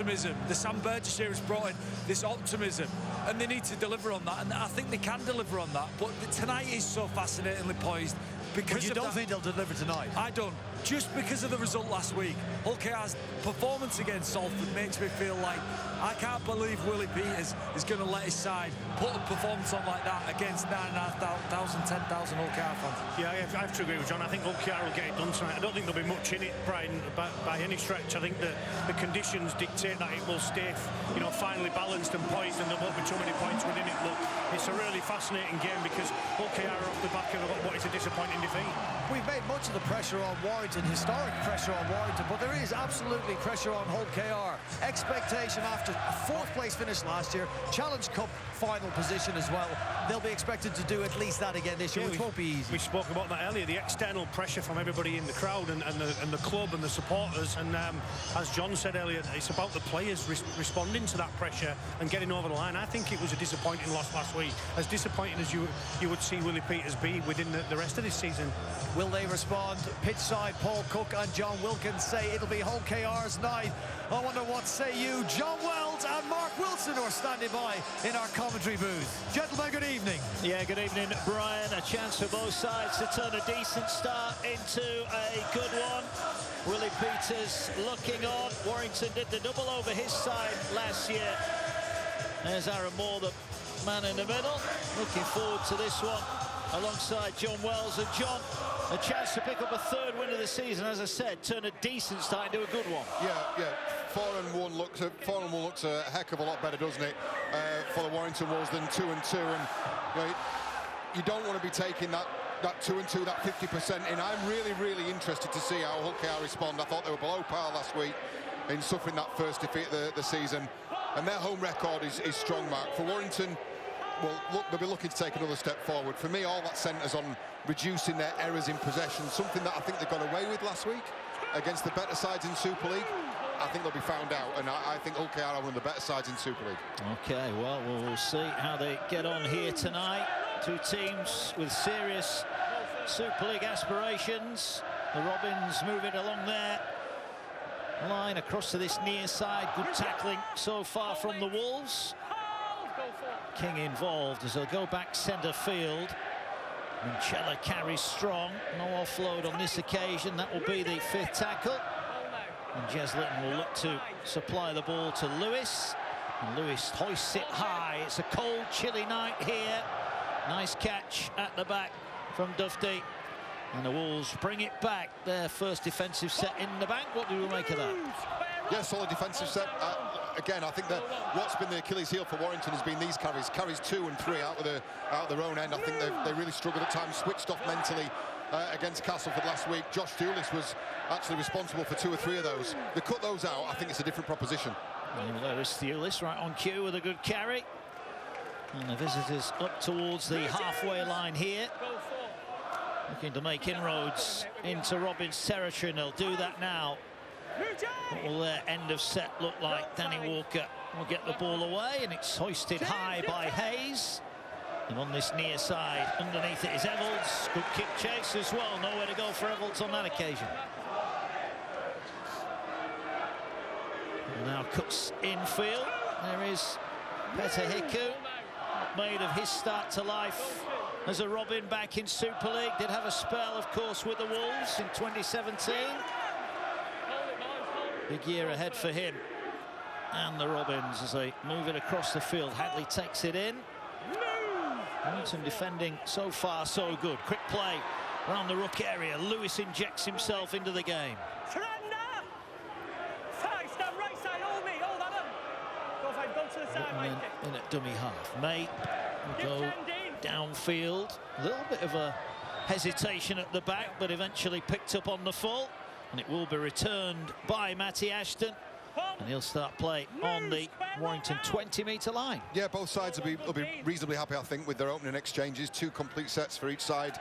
optimism. The Sam Burgess here has brought in this optimism, and they need to deliver on that, and I think they can deliver on that. But tonight is so fascinatingly poised. Because you don't think they'll deliver tonight? I don't. Just because of the result last week. Hull KR's performance against Salford makes me feel like I can't believe Willie Peters is going to let his side put a performance on like that against 9,500, 10,000 Hull KR fans. Yeah, I have to agree with John. I think Hull KR will get it done tonight. I don't think there'll be much in it, Brian, by any stretch. I think the conditions dictate that it will stay, finely balanced and poised, and there won't be too many points within it. Look, it's a really fascinating game because Hull KR are off the back of what is a disappointing defeat. We've made much of the pressure on Warrington, historic pressure on Warrington, but there is absolutely pressure on Hull KR. Expectation after a fourth-place finish last year, Challenge Cup final position as well. They'll be expected to do at least that again this year, which won't be easy. We spoke about that earlier, the external pressure from everybody in the crowd and the club and the supporters. And as John said earlier, it's about the players responding to that pressure and getting over the line. I think it was a disappointing loss last week, as disappointing as you would see Willie Peters be within the rest of this season. Will they respond? Pitch side, Paul Cook and John Wilkins say it'll be Hull KR's night. I wonder what say you. John Wells and Mark Wilson are standing by in our commentary booth. Gentlemen, good evening. Yeah, good evening, Brian. A chance for both sides to turn a decent start into a good one. Willie Peters looking on. Warrington did the double over his side last year. There's Aaron Moore, the man in the middle. Looking forward to this one alongside John Wells. And John, a chance to pick up a third win of the season, as I said, turn a decent start into a good one. Yeah. 4-1 looks a heck of a lot better, doesn't it, for the Warrington Wolves than 2-2. And you don't want to be taking that 2-2, that 50% in. I'm really interested to see how Hull KR respond. I thought they were below par last week in suffering that first defeat of the season, and their home record is strong, Mark. For Warrington, well, look, they'll be looking to take another step forward. For me, all that centres on reducing their errors in possession, something that I think they got away with last week against the better sides in Super League. I think they'll be found out, and I think Hull KR are one of the better sides in Super League. Okay, well, we'll see how they get on here tonight. Two teams with serious Super League aspirations. The Robins moving along their line across to this near side. Good tackling so far from the Wolves. King involved as they'll go back centre field. Minchella carries strong. No offload on this occasion. That will be the fifth tackle. And Jez Litton will look to supply the ball to Lewis. And Lewis hoists it high. It's a cold, chilly night here. Nice catch at the back from Dufty. And the Wolves bring it back. Their first defensive set in the bank. What do we make of that? Yeah, solid defensive set. Again, I think that what's been the Achilles heel for Warrington has been these carries 2 and 3 out of their own end. I think they really struggled at times, switched off mentally against Castleford last week. Josh Dewlis was actually responsible for 2 or 3 of those. They cut those out. I think it's a different proposition. And there is Dewlis right on cue with a good carry. And the visitors up towards the halfway line here, looking to make inroads into Robins' territory, and they'll do that now. What will their end of set look like? Danny Walker will get the ball away, and it's hoisted high by Hayes. And on this near side, underneath it is Evolds. Good kick chase as well. Nowhere to go for Evolds on that occasion. And now cuts infield. There is Peter Hiku, made of his start to life as a Robin back in Super League. Did have a spell, of course, with the Wolves in 2017. Big year ahead for him and the Robins as they move it across the field. Hadley takes it in. Warrington defending so far so good. Quick play around the ruck area. Lewis injects himself into the game. In at dummy half. May will go downfield. A little bit of a hesitation at the back, but eventually picked up on the full. And it will be returned by Matty Ashton. And he'll start play on the Warrington 20-metre line. Yeah, both sides will be reasonably happy, I think, with their opening exchanges. 2 complete sets for each side.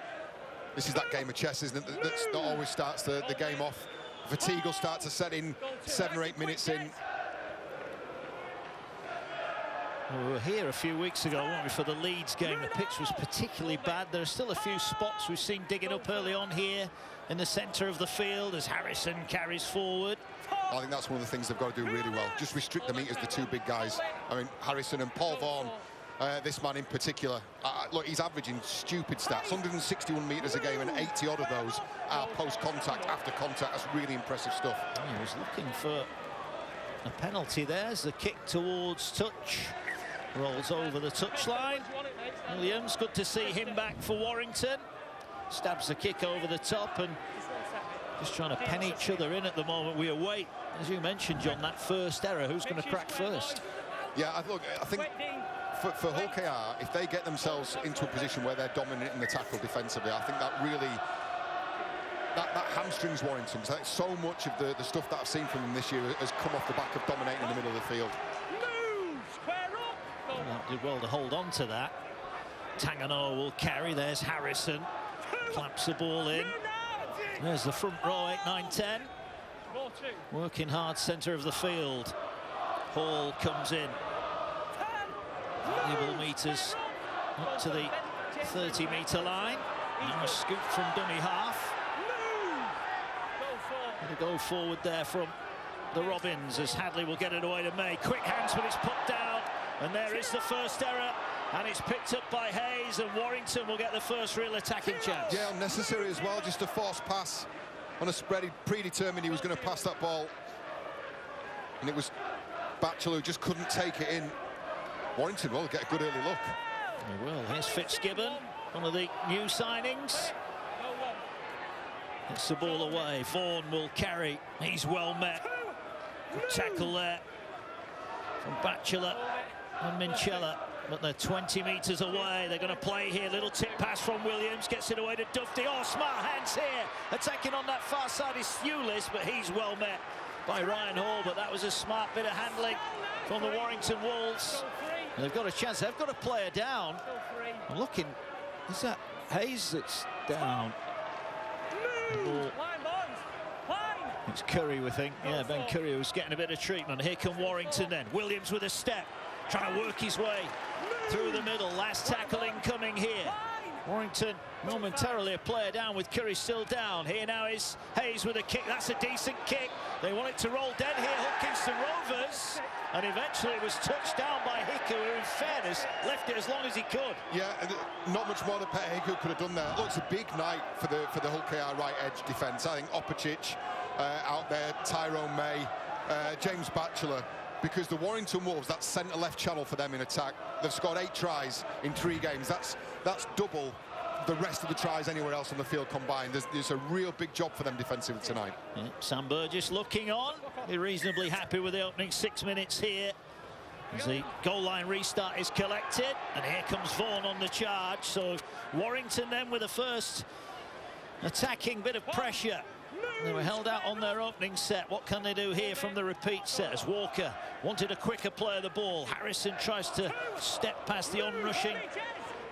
This is that game of chess, isn't it? That always starts the game off. Fatigue will start to set in 7 or 8 minutes in. We were here a few weeks ago, weren't we, for the Leeds game. The pitch was particularly bad. There are still a few spots we've seen digging up early on here in the centre of the field as Harrison carries forward. I think that's one of the things they've got to do really well. Just restrict the meters, the two big guys. I mean, Harrison and Paul Vaughan, this man in particular. Look, he's averaging stupid stats. 161 metres a game, and 80 odd of those are post-contact, after contact. That's really impressive stuff. He was looking for a penalty there as the kick towards touch. Rolls over the touchline. Williams, good to see him back for Warrington. Stabs the kick over the top and just trying to pen each other in at the moment. We await, as you mentioned, John, that first error. Who's going to crack first? Yeah, I think for Hull KR, if they get themselves into a position where they're dominating the tackle defensively, I think that really that hamstrings Warrington. So much of the stuff that I've seen from them this year has come off the back of dominating in the middle of the field. Well, did well to hold on to that. Tangano will carry. There's Harrison. Clamps the ball in. There's the front row, 8, 9, 10. Working hard, centre of the field. Hall comes in. Valuable metres up to the 30-metre line. Now a scoop from dummy half. And a go forward there from the Robins as Hadley will get it away to May. Quick hands, but it's put down. And there is the first error. And it's picked up by Hayes, and Warrington will get the first real attacking chance. Yeah, unnecessary as well, just a forced pass on a spread. He predetermined he was going to pass that ball. And it was Batchelor who just couldn't take it in. Warrington will get a good early look. He will. Here's Fitzgibbon, one of the new signings. Gets the ball away. Vaughan will carry. He's well met. Good tackle there from Batchelor and Minchella. But they're 20 metres away. They're going to play here. Little tip pass from Williams. Gets it away to Dufty. Oh, smart hands here. Attacking on that far side is Thewlis, but he's well met by Ryan Hall. But that was a smart bit of handling from the Warrington Wolves. And they've got a chance. They've got a player down. I'm looking. Is that Hayes that's down? It's Curry, we think. Yeah, Ben Curry was getting a bit of treatment. Here come Warrington then. Williams with a step. Trying to work his way through the middle. Last tackle incoming here. Warrington momentarily a player down with Curry still down. Here now is Hayes with a kick. That's a decent kick. They want it to roll dead here. Hutchinson Rovers. And eventually it was touched down by Hiku, who in fairness left it as long as he could. Yeah, not much more that Peter Hiku could have done there. Look, it's a big night for the Hull KR right edge defence. I think Opicic out there, Tyrone May, James Batchelor. Because the Warrington Wolves, that centre-left channel for them in attack, they've scored 8 tries in 3 games. That's double the rest of the tries anywhere else on the field combined. There's a real big job for them defensively tonight. Yeah, Sam Burgess looking on. They're reasonably happy with the opening 6 minutes here. As the goal line restart is collected. And here comes Vaughan on the charge. So Warrington then with the first attacking bit of pressure. They were held out on their opening set. What can they do here from the repeat set? As Walker wanted a quicker play of the ball. Harrison tries to step past the onrushing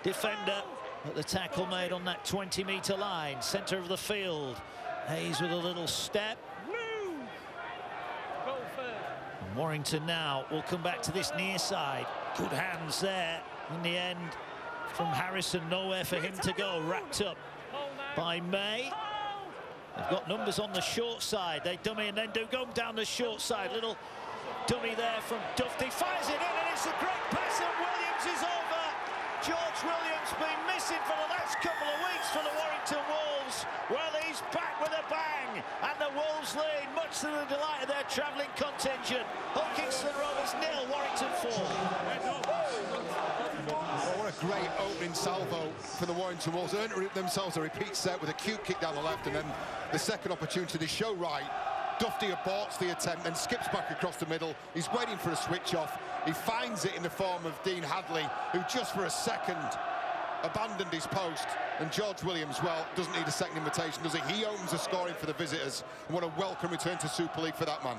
defender. But the tackle made on that 20-metre line. Centre of the field. Hayes with a little step. And Warrington now will come back to this near side. Good hands there. In the end, from Harrison, nowhere for him to go. Wrapped up by May. They've got numbers on the short side. They dummy and then do go down the short side. Little dummy there from Dufty. Fires it in and it's a great pass and Williams is over. George Williams been missing for the last couple of weeks for the Warrington Wolves. Well, he's back with a bang. And the Wolves lead, much to the delight of their travelling contingent. Hutchinson Rovers 0, Warrington 4. Well, what a great opening salvo for the Warrington Wolves. They earned themselves a repeat set with a cute kick down the left, and then the second opportunity to show right. Dufty aborts the attempt and skips back across the middle. He's waiting for a switch off. He finds it in the form of Dean Hadley, who just for a second abandoned his post. And George Williams, well, doesn't need a second invitation, does he? He opens the scoring for the visitors. And what a welcome return to Super League for that man.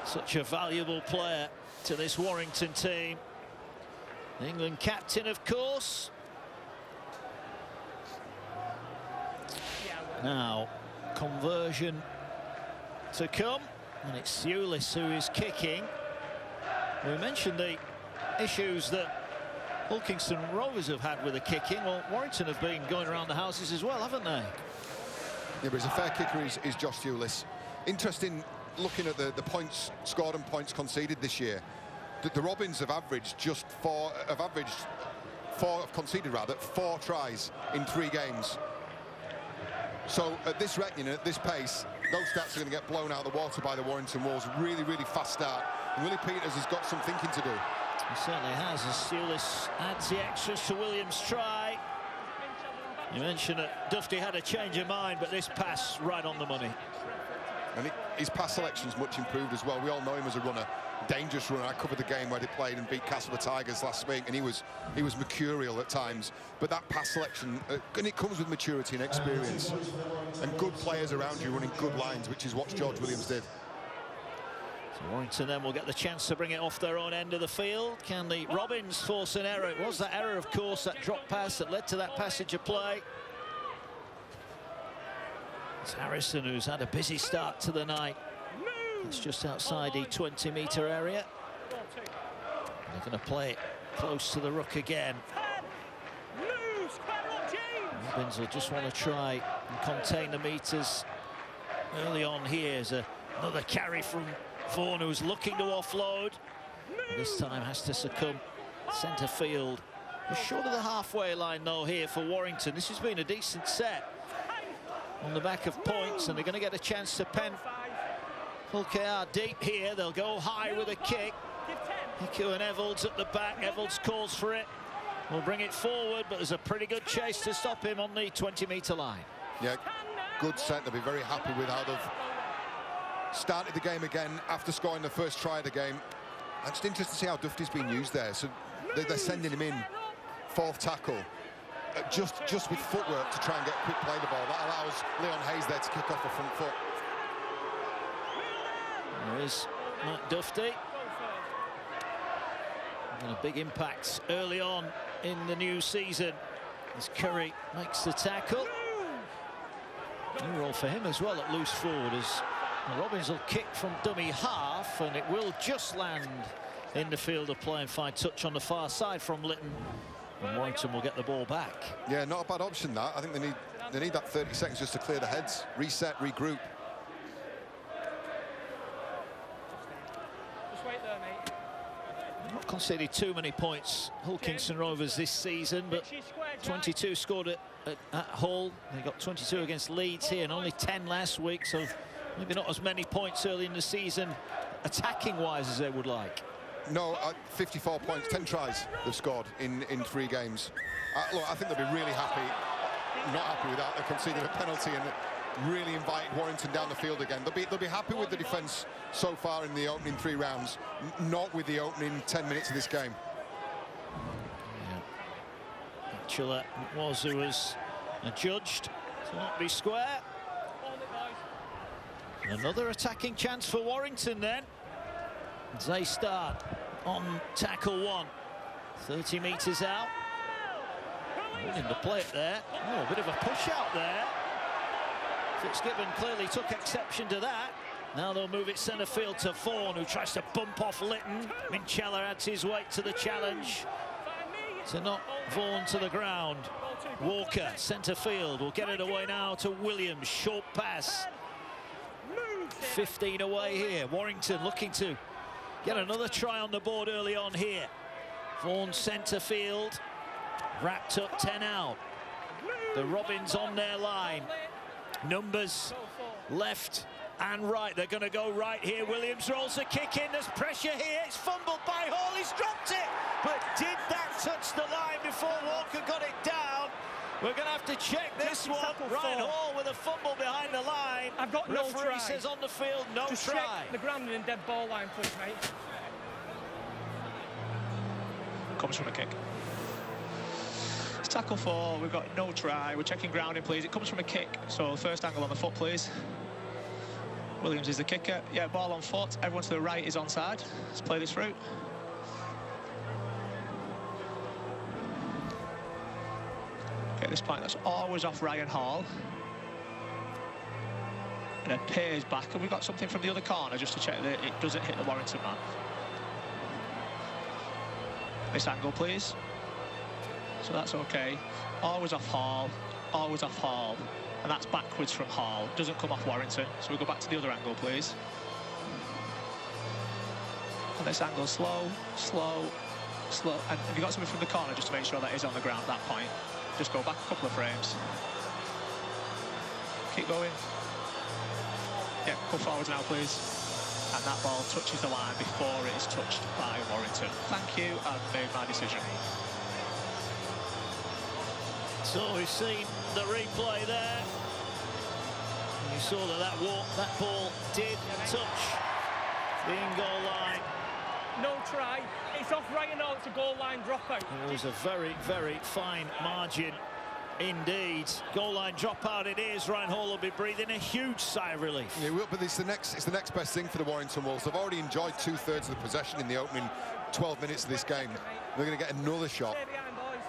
Such a valuable player to this Warrington team. The England captain, of course. Now, conversion to come. And it's Thewlis who is kicking. We mentioned the issues that Kingston Rovers have had with the kicking. Well, Warrington have been going around the houses as well, haven't they? Yeah, but he's a fair kicker, is Josh Hewlett. Interesting looking at the points scored and points conceded this year. The Robins have conceded 4 tries in 3 games. So at this reckoning, at this pace, those stats are going to get blown out of the water by the Warrington Wolves. Really, really fast start. And Willie Peters has got some thinking to do. He certainly has, as Hewlett adds the extras to Williams' try. You mentioned that Dufty had a change of mind, but this pass right on the money. And his pass selection's much improved as well. We all know him as a runner, dangerous runner. I covered the game where they played and beat Castle the Tigers last week, and he was mercurial at times. But that pass selection, and it comes with maturity and experience, and good players around you running good lines, which is what George Williams did. So Warrington then will get the chance to bring it off their own end of the field. Can the Robins force an error? It was that error, of course, that drop pass that led to that passage of play. It's Harrison, who's had a busy start to the night. It's just outside the 20-metre area. They're going to play it close to the ruck again. Robins will just want to try and contain the meters early on here. As another carry from Vaughan, who's looking to offload. This time has to succumb centre field. We're short of the halfway line, though, here for Warrington. This has been a decent set on the back of points, and they're going to get a chance to pen Hull KR deep here. They'll go high with a kick. Hiku and Evalds at the back. Evalds calls for it. Will bring it forward, but there's a pretty good chase to stop him on the 20-metre line. Yeah, good set. They'll be very happy with how they've started the game again after scoring the first try of the game. I'm just interested to see how Dufty's been used there. So they're sending him in 4th tackle. Just with footwork to try and get quick play the ball. That allows Leon Hayes there to kick off the front foot. There is Matt Dufty. And a big impact early on in the new season as Curry makes the tackle. New role for him as well at loose forward, as Robins will kick from dummy half, and it will just land in the field of play and find touch on the far side from Litton. And Warrington will get the ball back. Yeah, not a bad option, that. I think they need that 30 seconds just to clear the heads, reset, regroup. Just wait there, mate. Not conceded too many points, Hull Kingston Rovers this season, but 22 scored at Hull. They got 22 against Leeds here and only 10 last week, so maybe not as many points early in the season, attacking-wise, as they would like. No, 54 points, 10 tries they've scored in 3 games. Look, I think they'll be really happy, not happy with that. They're conceding a penalty and really invited Warrington down the field again. They'll be happy with the defence so far in the opening 3 rounds, not with the opening 10 minutes of this game. Yeah. Actually, it was who was adjudged to not be square. Another attacking chance for Warrington then. As they start on tackle 1. 30 metres out. Willing to play it there. Oh, a bit of a push out there. Fitzgibbon clearly took exception to that. Now they'll move it centre field to Vaughan, who tries to bump off Litton. Minchella adds his weight to the challenge to knock Vaughan to the ground. Walker, centre field, will get it away now to Williams. Short pass. 15 away here. Warrington looking to get another try on the board early on here. Vaughan centre field, wrapped up 10 out. The Robins on their line. Numbers left and right. They're going to go right here. Williams rolls a kick in. There's pressure here. It's fumbled by Hall. He's dropped it. But did that touch the line before Walker got it down? We're going to have to check this one. Ryan Hall with a fumble behind the line. I've got no try. Referee says on the field, no Just try. check the ground and dead ball line, please, mate. Comes from a kick. It's tackle 4. We've got no try. We're checking grounding, please. It comes from a kick. So first angle on the foot, please. Williams is the kicker. Yeah, ball on foot. Everyone to the right is onside. Let's play this through. At this point, that's always off Ryan Hall. And it appears back, and we've got something from the other corner just to check that it doesn't hit the Warrington man. This angle, please. So that's okay. Always off Hall, always off Hall. And that's backwards from Hall. Doesn't come off Warrington. So we'll go back to the other angle, please. And this angle, slow, slow, slow. And have you got something from the corner just to make sure that is on the ground at that point? Just go back a couple of frames. Keep going. Yeah, go forwards now, please. And that ball touches the line before it is touched by Warrington. Thank you, I've made my decision. So we've seen the replay there. And you saw that that ball did touch the in-goal line. No try. It's off Ryan Hall. It's a goal line dropout. It was a very, very fine margin indeed. Goal line dropout it is. Ryan Hall will be breathing a huge sigh of relief. Yeah, well, but it's the next best thing for the Warrington Wolves. They've already enjoyed 2/3 of the possession in the opening 12 minutes of this game. They're going to get another shot. Stay behind, boys.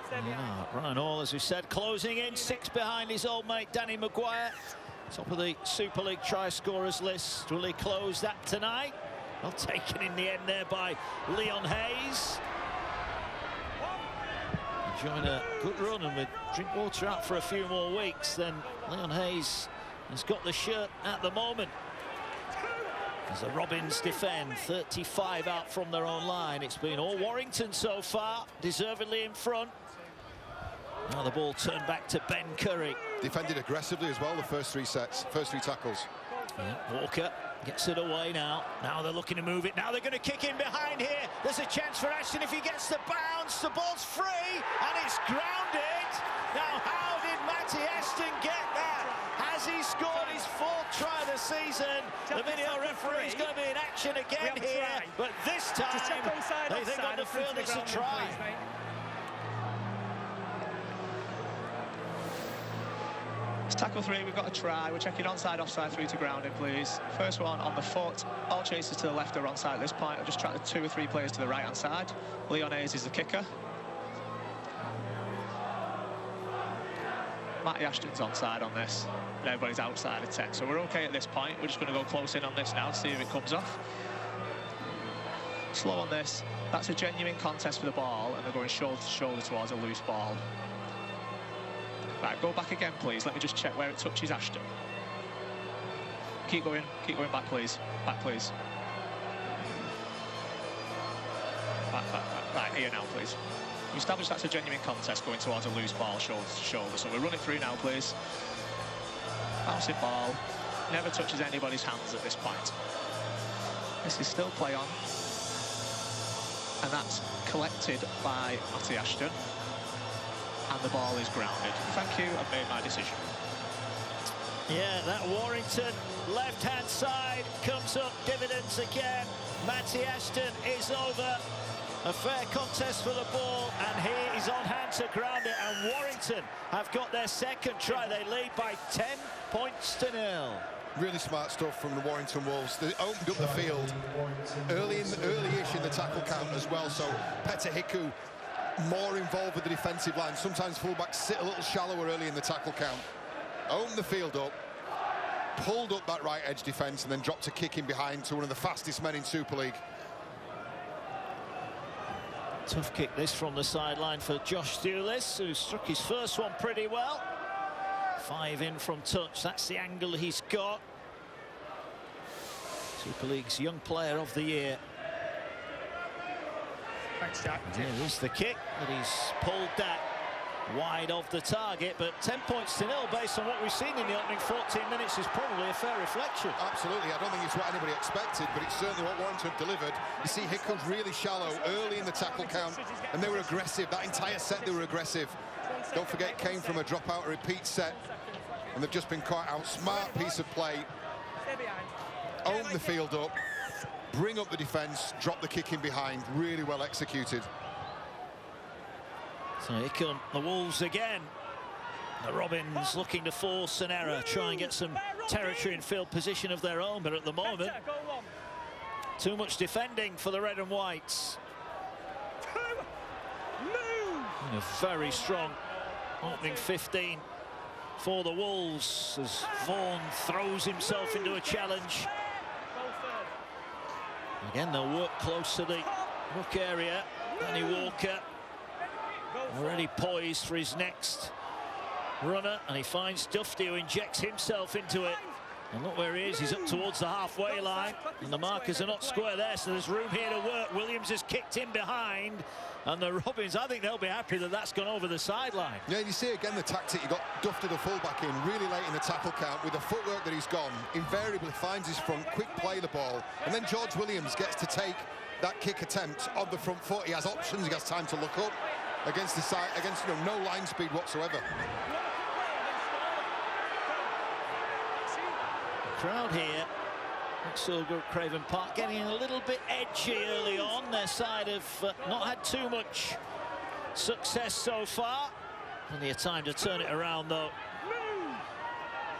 Stay behind. Yeah, Ryan Hall, as we said, closing in, 6 behind his old mate Danny Maguire. Top of the Super League try scorers list. Will he close that tonight? Well, taken in the end there by Leon Hayes. Enjoying a good run, and with Drinkwater out for a few more weeks, then Leon Hayes has got the shirt at the moment. As the Robins defend, 35 out from their own line. It's been all Warrington so far, deservedly in front. Now the ball turned back to Ben Curry. Defended aggressively as well, the first 3 sets, first 3 tackles. Yeah, Walker gets it away now. Now they're looking to move it. Now they're going to kick in behind here. There's a chance for Ashton if he gets the bounce. The ball's free and it's grounded. Now how did Matty Ashton get that? Has he scored his 4th try of the season? The video referee's going to be in action again here. But this time, they think on the field it's a try. It's tackle 3, we've got a try. We're checking onside, offside, through to grounding, please. First one on the foot. All chasers to the left are onside at this point. I've just tracked 2 or 3 players to the right-hand side. Leon Hayes is the kicker. Matty Ashton's onside on this. And everybody's outside of 10. So we're okay at this point. We're just going to go close in on this now, see if it comes off. Slow on this. That's a genuine contest for the ball, and they're going shoulder to shoulder towards a loose ball. Right, go back again, please. Let me just check where it touches Ashton. Keep going back, please. Back, please. Back. Right, here now, please. We established that's a genuine contest going towards a loose ball, shoulder to shoulder. So we'll run it through now, please. Bouncing ball. Never touches anybody's hands at this point. This is still play on. And that's collected by Matty Ashton. And the ball is grounded. Thank you, I've made my decision. Yeah, that Warrington left-hand side comes up dividends again. Matty Ashton is over. A fair contest for the ball, and he is on hand to ground it. And Warrington have got their 2nd try. They lead by 10 points to 0. Really smart stuff from the Warrington Wolves. They opened up the field early-ish in the tackle count as well. So Petter Hiku more involved with the defensive line. Sometimes fullbacks sit a little shallower early in the tackle count. Opened the field up, pulled up that right edge defence, and then dropped a kick in behind to one of the fastest men in Super League. Tough kick this from the sideline for Josh Dewlis, who struck his first one pretty well. 5 in from touch, that's the angle he's got. Super League's Young Player of the Year. Thanks, Jack. Here's the kick, but he's pulled that wide of the target. But 10 points to 0 based on what we've seen in the opening 14 minutes is probably a fair reflection. Absolutely, I don't think it's what anybody expected, but it's certainly what Warrington delivered. You see Hickle's really shallow early in the tackle count, and they were aggressive. That entire set they were aggressive. Don't forget, it came from a dropout repeat set, and they've just been caught out. Smart piece of play. Open the field up, bring up the defence, drop the kick in behind. Really well executed. So here come the Wolves again. The Robins looking to force an error, try and get some territory and field position of their own, but at the moment, too much defending for the red and whites. And a very strong opening 15 for the Wolves as Vaughan throws himself into a challenge. Again, they'll work close to the ruck area. Danny Walker already poised for his next runner, and he finds Dufty, who injects himself into it. And look where he is, he's up towards the halfway line, and the markers are not square there, so there's room here to work. Williams has kicked in behind, and the Robins, I think they'll be happy that that's gone over the sideline. Yeah, you see again the tactic. You got Dufty, the fullback, in really late in the tackle count. With the footwork that he's gone, invariably finds his front, quick play the ball, and then George Williams gets to take that kick attempt on the front foot. He has options, he has time to look up against the side, against no line speed whatsoever. Crowd here at Silver Craven Park getting a little bit edgy early on. Their side have not had too much success so far. Plenty of time to turn it around though,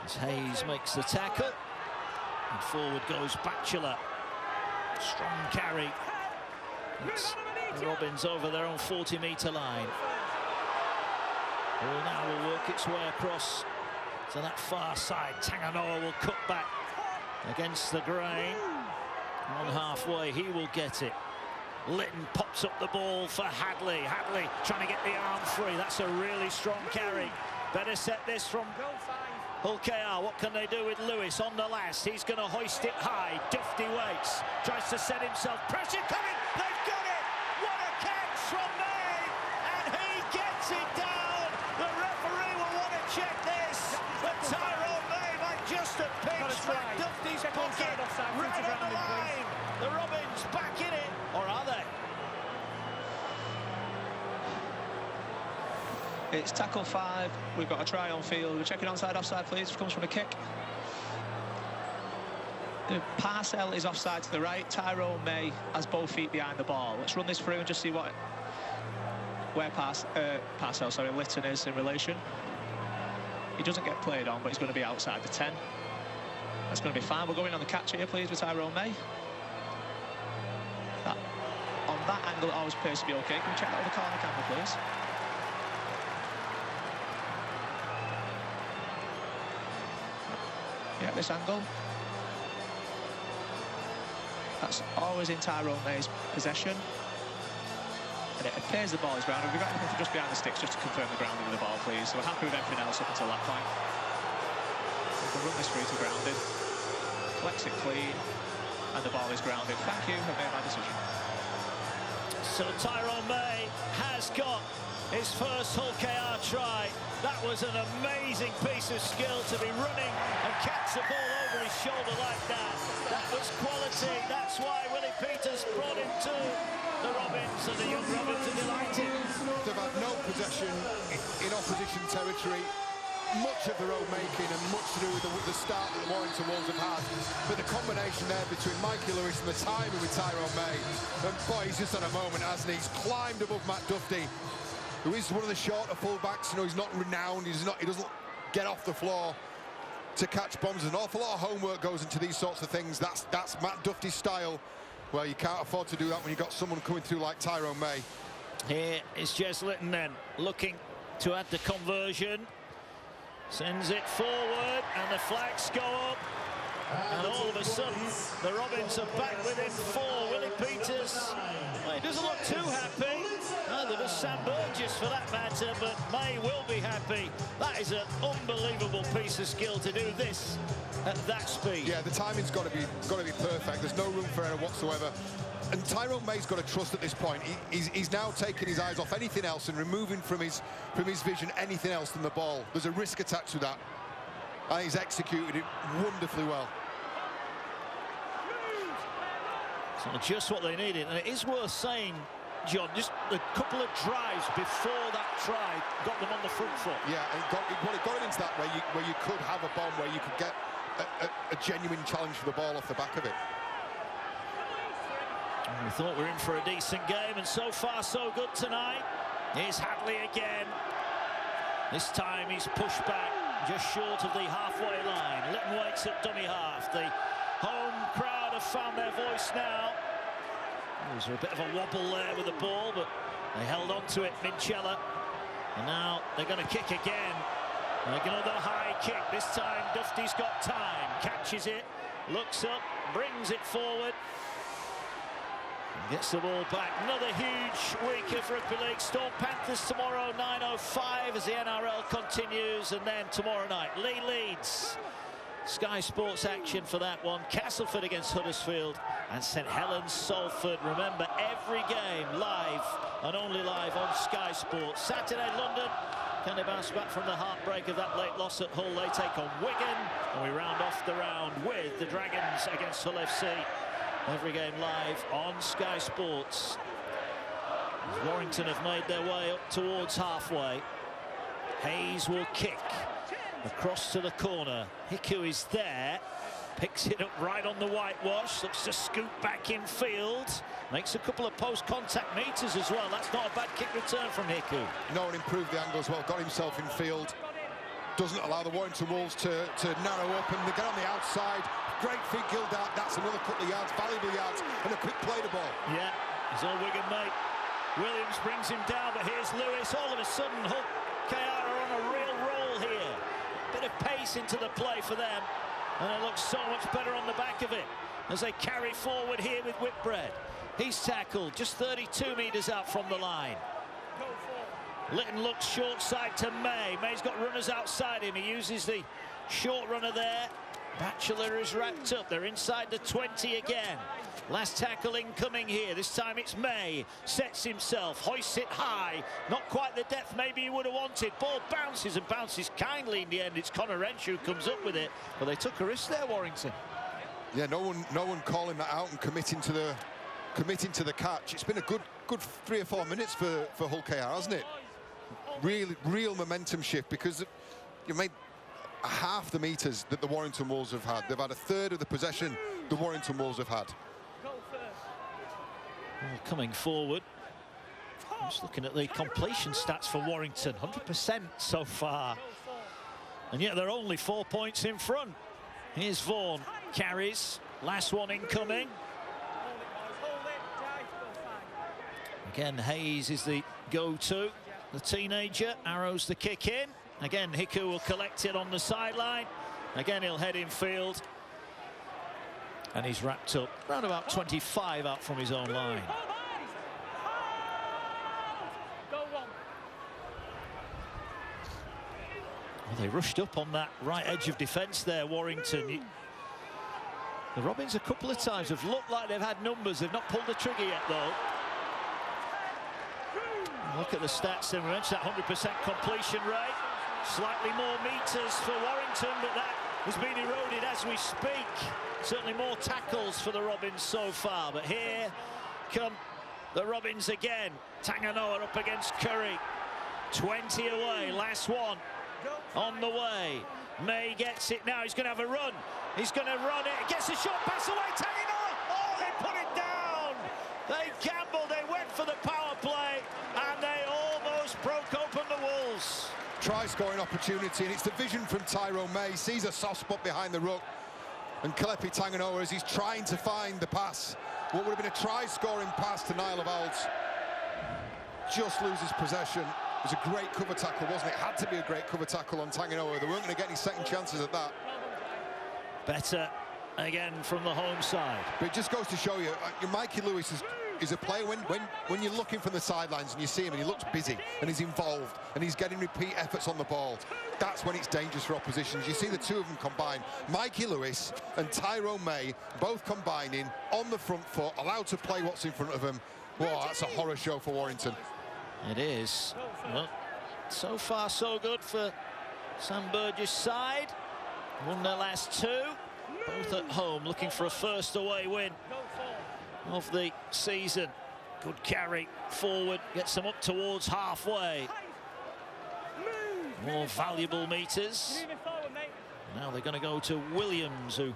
as Hayes makes the tackle, and forward goes Batchelor. Strong carry. It's the Robins over their own 40-metre line. Ball now will work its way across to that far side. Tanganoa will cut back against the grain. On halfway, he will get it. Litton pops up the ball for Hadley. Hadley trying to get the arm free. That's a really strong carry. Better set this from Hull KR. What can they do with Lewis on the last? He's going to hoist it high. Dufty waits. Tries to set himself. Pressure coming. They've got it. What a catch from May. And he gets it down. The referee will want to check this. But Tyrone May might just have pinched Dufty's pocket. Right on the line. The Robins back in it. Or are they? It's tackle 5. We've got a try on field. We're checking onside, offside, please. It comes from a kick. The Parcell is offside to the right. Tyrone May has both feet behind the ball. Let's run this through and just see where Litton is in relation. He doesn't get played on, but he's going to be outside the 10. That's going to be fine. We're going on the catch here, please, with Tyrone May. On that angle, it always appears to be okay. Can we check that with the corner camera, please? Yeah, this angle. That's always in Tyrone May's possession. And it appears the ball is grounded. We've got anything just behind the sticks just to confirm the grounding of the ball, please. So we're happy with everything else up until that point. We can run this through to grounded. Flex it clean. And the ball is grounded. Thank you, I've made my decision. So Tyrone May has got his first Hull KR try. That was an amazing piece of skill to be running and catch the ball over his shoulder like that. That was quality. That's why Willie Peters brought him to the Robins, and the young Robins are delighted. They've had no possession in opposition territory. Much of their own making and much to do with the start that the Warrington Wolves have had. But the combination there between Mikey Lewis and the timing with Tyrone May, and boy, he's just had a moment, hasn't he? He's climbed above Matt Dufty, who is one of the shorter fullbacks. You know, he's not renowned. He doesn't get off the floor to catch bombs. An awful lot of homework goes into these sorts of things. That's Matt Dufty's style. Well, you can't afford to do that when you've got someone coming through like Tyrone May. Here is Jez Litton then, looking to add the conversion. Sends it forward, and the flags go up. And all of a sudden, the Robins are back within 4. Willie Peters, well, he doesn't look too happy. Neither does Sam Burgess for that matter, but May will be happy. That is an unbelievable piece of skill to do this at that speed. Yeah, the timing's got to be perfect. There's no room for error whatsoever. And Tyrone May's got to trust at this point. He's now taking his eyes off anything else and removing from his vision anything else than the ball. There's a risk attached to that, and he's executed it wonderfully well. So just what they needed, and it is worth saying, John, just a couple of drives before that try got them on the front foot. Yeah, and it got it into that where you could have a bomb, where you could get a genuine challenge for the ball off the back of it. We thought we were in for a decent game, and so far so good tonight. Here's Hadley again. This time he's pushed back just short of the halfway line. Litton waits at dummy half. The home crowd have found their voice now. There was a bit of a wobble there with the ball, but they held on to it, Minchella. And now they're going to kick again. Another high kick. This time Dufty's got time. Catches it, looks up, brings it forward. Gets the ball back. Another huge week of Rugby League. Storm Panthers tomorrow, 9:05 as the NRL continues. And then tomorrow night, Lee Leeds. Sky Sports action for that one. Castleford against Huddersfield and St Helens Salford. Remember, every game live and only live on Sky Sports. Saturday, London. Can they bounce back from the heartbreak of that late loss at Hull? They take on Wigan. And we round off the round with the Dragons against Hull FC. Every game live on Sky Sports. As Warrington have made their way up towards halfway. Hayes will kick across to the corner. Hiku is there, picks it up right on the whitewash, looks to scoop back in field, makes a couple of post-contact meters as well. That's not a bad kick return from Hiku. No one improved the angle as well, got himself in field, doesn't allow the Warrington Wolves to narrow up, and they get on the outside. Great feed, Gildart. That's another couple of yards, valuable yards, and a quick play the ball. Yeah, he's all Wigan, mate. Williams brings him down, but here's Lewis. All of a sudden, Hull KR are on a real roll here. Bit of pace into the play for them, and it looks so much better on the back of it as they carry forward here with Whitbread. He's tackled just 32 metres out from the line. Litton looks short side to May. May's got runners outside him. He uses the short runner there. Batchelor is wrapped up. They're inside the 20 again. Last tackle incoming here. This time it's May. Sets himself, hoists it high. Not quite the depth maybe he would have wanted. Ball bounces and bounces kindly in the end. It's Connor Wrench who comes up with it. But they took a risk there, Warrington. Yeah, no one calling that out and committing to the catch. It's been a good 3 or 4 minutes for Hull KR, hasn't it? Real momentum shift, because you made half the meters that the Warrington Wolves have had. They've had a third of the possession the Warrington Wolves have had. Well, coming forward, just looking at the completion stats for Warrington, 100% so far, and yet they're only 4 points in front. Here's Vaughan, carries, last one incoming. Again, Hayes is the go-to, the teenager, arrows the kick in. Again, Hiku will collect it on the sideline. Again, he'll head in field. And he's wrapped up around about 25 out from his own line. Well, they rushed up on that right edge of defence there, Warrington. The Robins a couple of times have looked like they've had numbers. They've not pulled the trigger yet, though. Look at the stats, and we mentioned that 100% completion rate. Slightly more meters for Warrington, but that has been eroded as we speak. Certainly more tackles for the Robins so far, but here come the Robins again. Tanganoa up against Curry. 20 away, last one on the way. May gets it now, he's going to have a run. He's going to run it, gets a short pass away, Tanganoa! Oh, they put it down! They gambled, they went for the power play, and they almost broke open the Wolves. Try-scoring opportunity, and it's the vision from Tyrone May. Sees a soft spot behind the ruck, and Kalepi Tanganoa, as he's trying to find the pass, what would have been a try-scoring pass to Niall of Olds, just loses possession. It was a great cover tackle, wasn't it? It had to be a great cover tackle on Tanganoa. They weren't going to get any second chances at that. Better again from the home side. But it just goes to show you, Mikey Lewis is a player when you're looking from the sidelines and you see him and he looks busy and he's involved and he's getting repeat efforts on the ball, that's when it's dangerous for oppositions. You see the two of them combine, Mikey Lewis and Tyrone May, both combining on the front foot, allowed to play what's in front of them. Whoa, that's a horror show for Warrington. It is. Well, so far so good for Sam Burgess' side. Won their last two, both at home, looking for a first away win of the season. Good carry forward, gets them up towards halfway. More valuable meters. Now they're going to go to Williams, who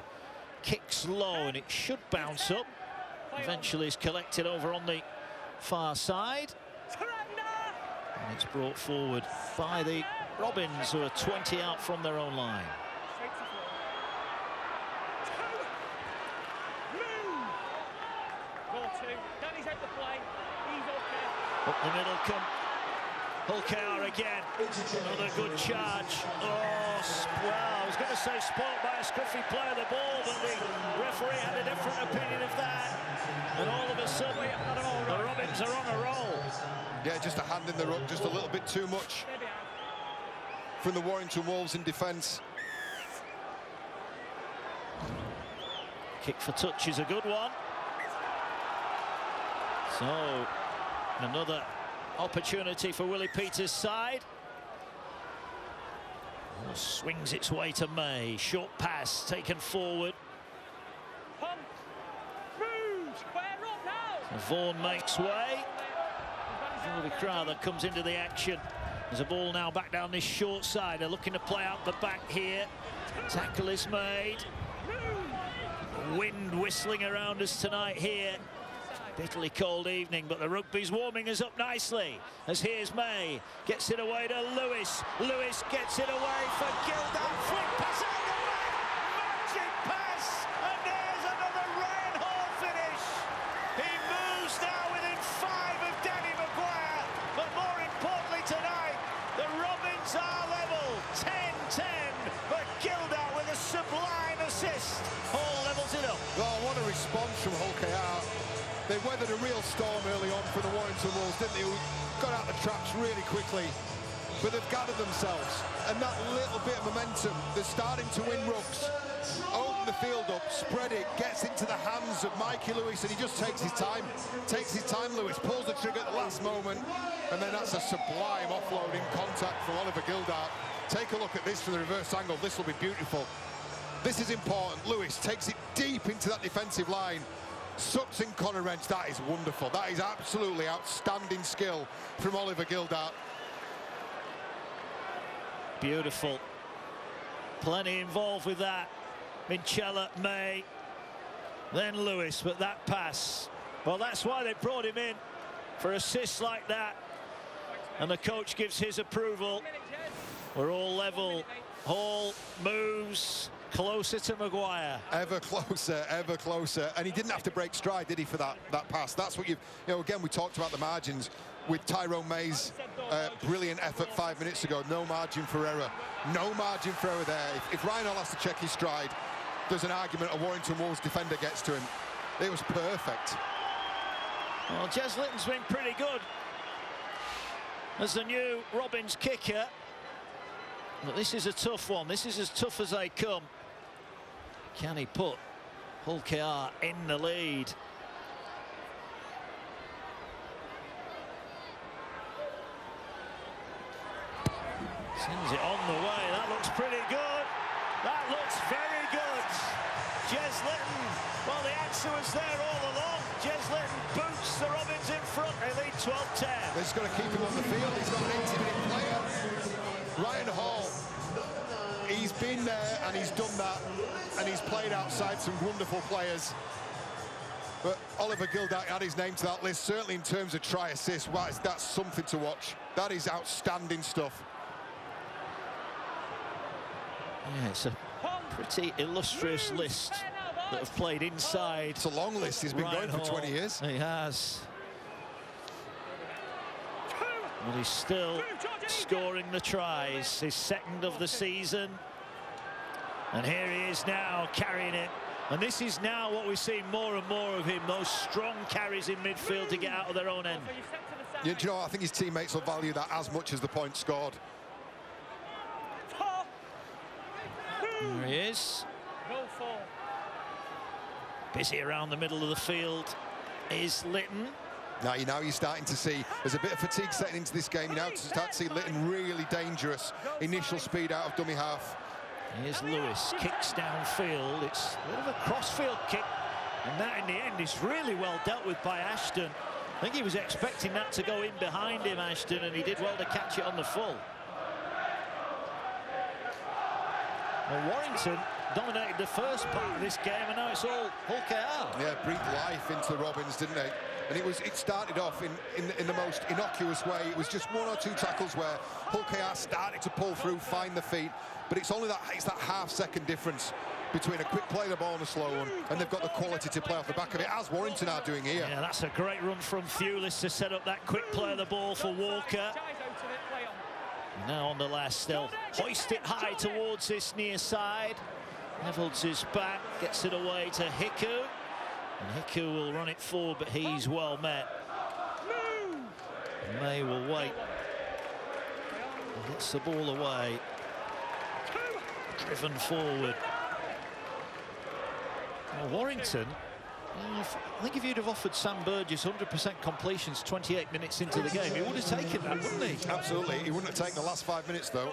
kicks low, and it should bounce up. Eventually is collected over on the far side. And it's brought forward by the Robins, who are 20 out from their own line. Up the middle come Hull KR again. Another good charge. Oh, well, I was going to also spoilt by a scruffy play of the ball, but the referee had a different opinion of that. And all of a sudden, the Robins are on a roll. Yeah, just a hand in the ruck, just a little bit too much from the Warrington Wolves in defence. Kick for touch is a good one. So, another opportunity for Willie Peters' side. Oh, swings its way to May. Short pass taken forward. So Vaughan makes way. Willie Crowther comes into the action. There's a ball now back down this short side. They're looking to play out the back here. Tackle is made. Wind whistling around us tonight here. Bitterly cold evening, but the rugby's warming us up nicely. As here's May, gets it away to Lewis. Lewis gets it away for Gildan. Flick pass out the back. Magic pass. And there's another Ryan Hall finish. He moves now within 5 of Danny Maguire. But more importantly tonight, the Robins are level. 10-10. But Gildan with a sublime assist. Hall levels it up. Oh, what a response from Hull KR. They weathered a real storm early on for the Warrington Wolves, didn't they? Got out the traps really quickly, but they've gathered themselves, and that little bit of momentum, they're starting to win rucks. Open the field up, spread it, gets into the hands of Mikey Lewis, and he just takes his time. Lewis pulls the trigger at the last moment, and then that's a sublime offload in contact from Oliver Gildart. Take a look at this from the reverse angle. This will be beautiful. This is important. Lewis takes it deep into that defensive line. Sucks in Connor Wrench. That is wonderful. That is absolutely outstanding skill from Oliver Gildart. Beautiful. Plenty involved with that. Minchella, May, then Lewis, but that pass. Well, that's why they brought him in, for assists like that. And the coach gives his approval. We're all level. Hall moves closer to Maguire. Ever closer. And he didn't have to break stride, did he, for that pass? That's what again, we talked about the margins with Tyrone May's brilliant effort 5 minutes ago. No margin for error. No margin for error there. If Ryan Hall has to check his stride, there's an argument a Warrington Wolves defender gets to him. It was perfect. Well, Jez Litton's been pretty good as the new Robins kicker. But this is a tough one. This is as tough as they come. Can he put Hull KR in the lead? Sends it on the way. That looks pretty good. That looks very good. Jez Litton. Well, the answer was there all along. Jez Litton boots the Robins in front. They lead 12-10. They're just going to keep him on the field. He's not an 80-minute player. Ryan Hall, he's been there and he's done that, and he's played outside some wonderful players. But Oliver Gildart had his name to that list, certainly in terms of try assist. Wow, that's something to watch. That is outstanding stuff. Yeah, it's a pretty illustrious list that have played inside. It's a long list. He's been Ryan going for Hall. 20 years. He has. But he's still scoring the tries. His second of the season. And here he is now carrying it. And this is now what we're seeing more and more of him. Those strong carries in midfield to get out of their own end. Yeah, do you know what? I think his teammates will value that as much as the points scored. There he is. Busy around the middle of the field is Litton. Now you're starting to see there's a bit of fatigue setting into this game. You now start to see Litton really dangerous. Initial speed out of dummy half. Here's Lewis, kicks downfield. It's a bit of a crossfield kick, and that in the end is really well dealt with by Ashton. I think he was expecting that to go in behind him, Ashton, and he did well to catch it on the full. Well, Warrington dominated the first part of this game, and now it's all Hull KR. Yeah, breathed life into the Robins, didn't they? And it started off in the most innocuous way. It was just one or two tackles where Hull KR started to pull through, find the feet, but it's that half-second difference between a quick play the ball and a slow one, and they've got the quality to play off the back of it, as Warrington are doing here. Yeah, that's a great run from Thewlis to set up that quick play of the ball for Walker. Now on the last, they'll hoist it high towards this near side. Evalds is back, gets it away to Hiku. And Hiku will run it forward, but he's well met. May will wait. He gets the ball away. Driven forward. Well, Warrington, I think if you'd have offered Sam Burgess 100% completions 28 minutes into the game, he would have taken that, wouldn't he? Absolutely. He wouldn't have taken the last 5 minutes, though.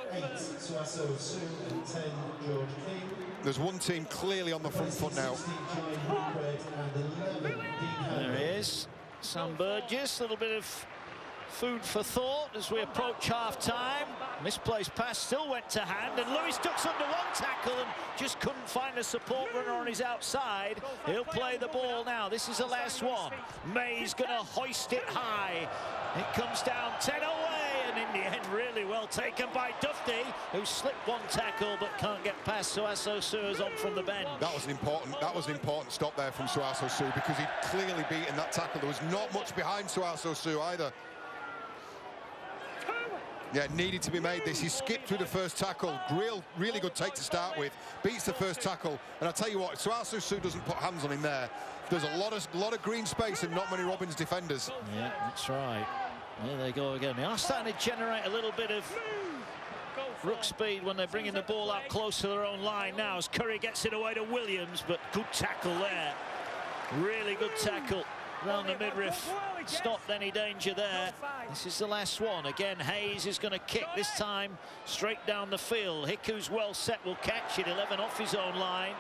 There's one team clearly on the front foot now. There he is. Sam Burgess, a little bit of food for thought as we approach half-time. Misplaced pass still went to hand, and Lewis ducks under one tackle and just couldn't find a support runner on his outside. He'll play the ball now. This is the last one. May's going to hoist it high. It comes down 10 away, and in the end, really well taken by Dufty, who slipped one tackle but can't get past Suaso Su's on from the bench. That was an important stop there from Suaso Su, because he'd clearly beaten that tackle. There was not much behind Suaso Su either. Yeah, needed to be made this. He skipped through the first tackle. Really good take to start with. Beats the first tackle. And I'll tell you what, Suaso Su doesn't put hands on him there. There's a lot of green space and not many Robins defenders. Yeah, that's right. There they go again. They are starting to generate a little bit of ruck speed when they're bringing the ball out close to their own line now, as Curry gets it away to Williams, but good tackle there. Really good tackle around the midriff. Stopped any danger there. This is the last one. Again, Hayes is going to kick, this time straight down the field. Hiku's well set, will catch it, 11 off his own line.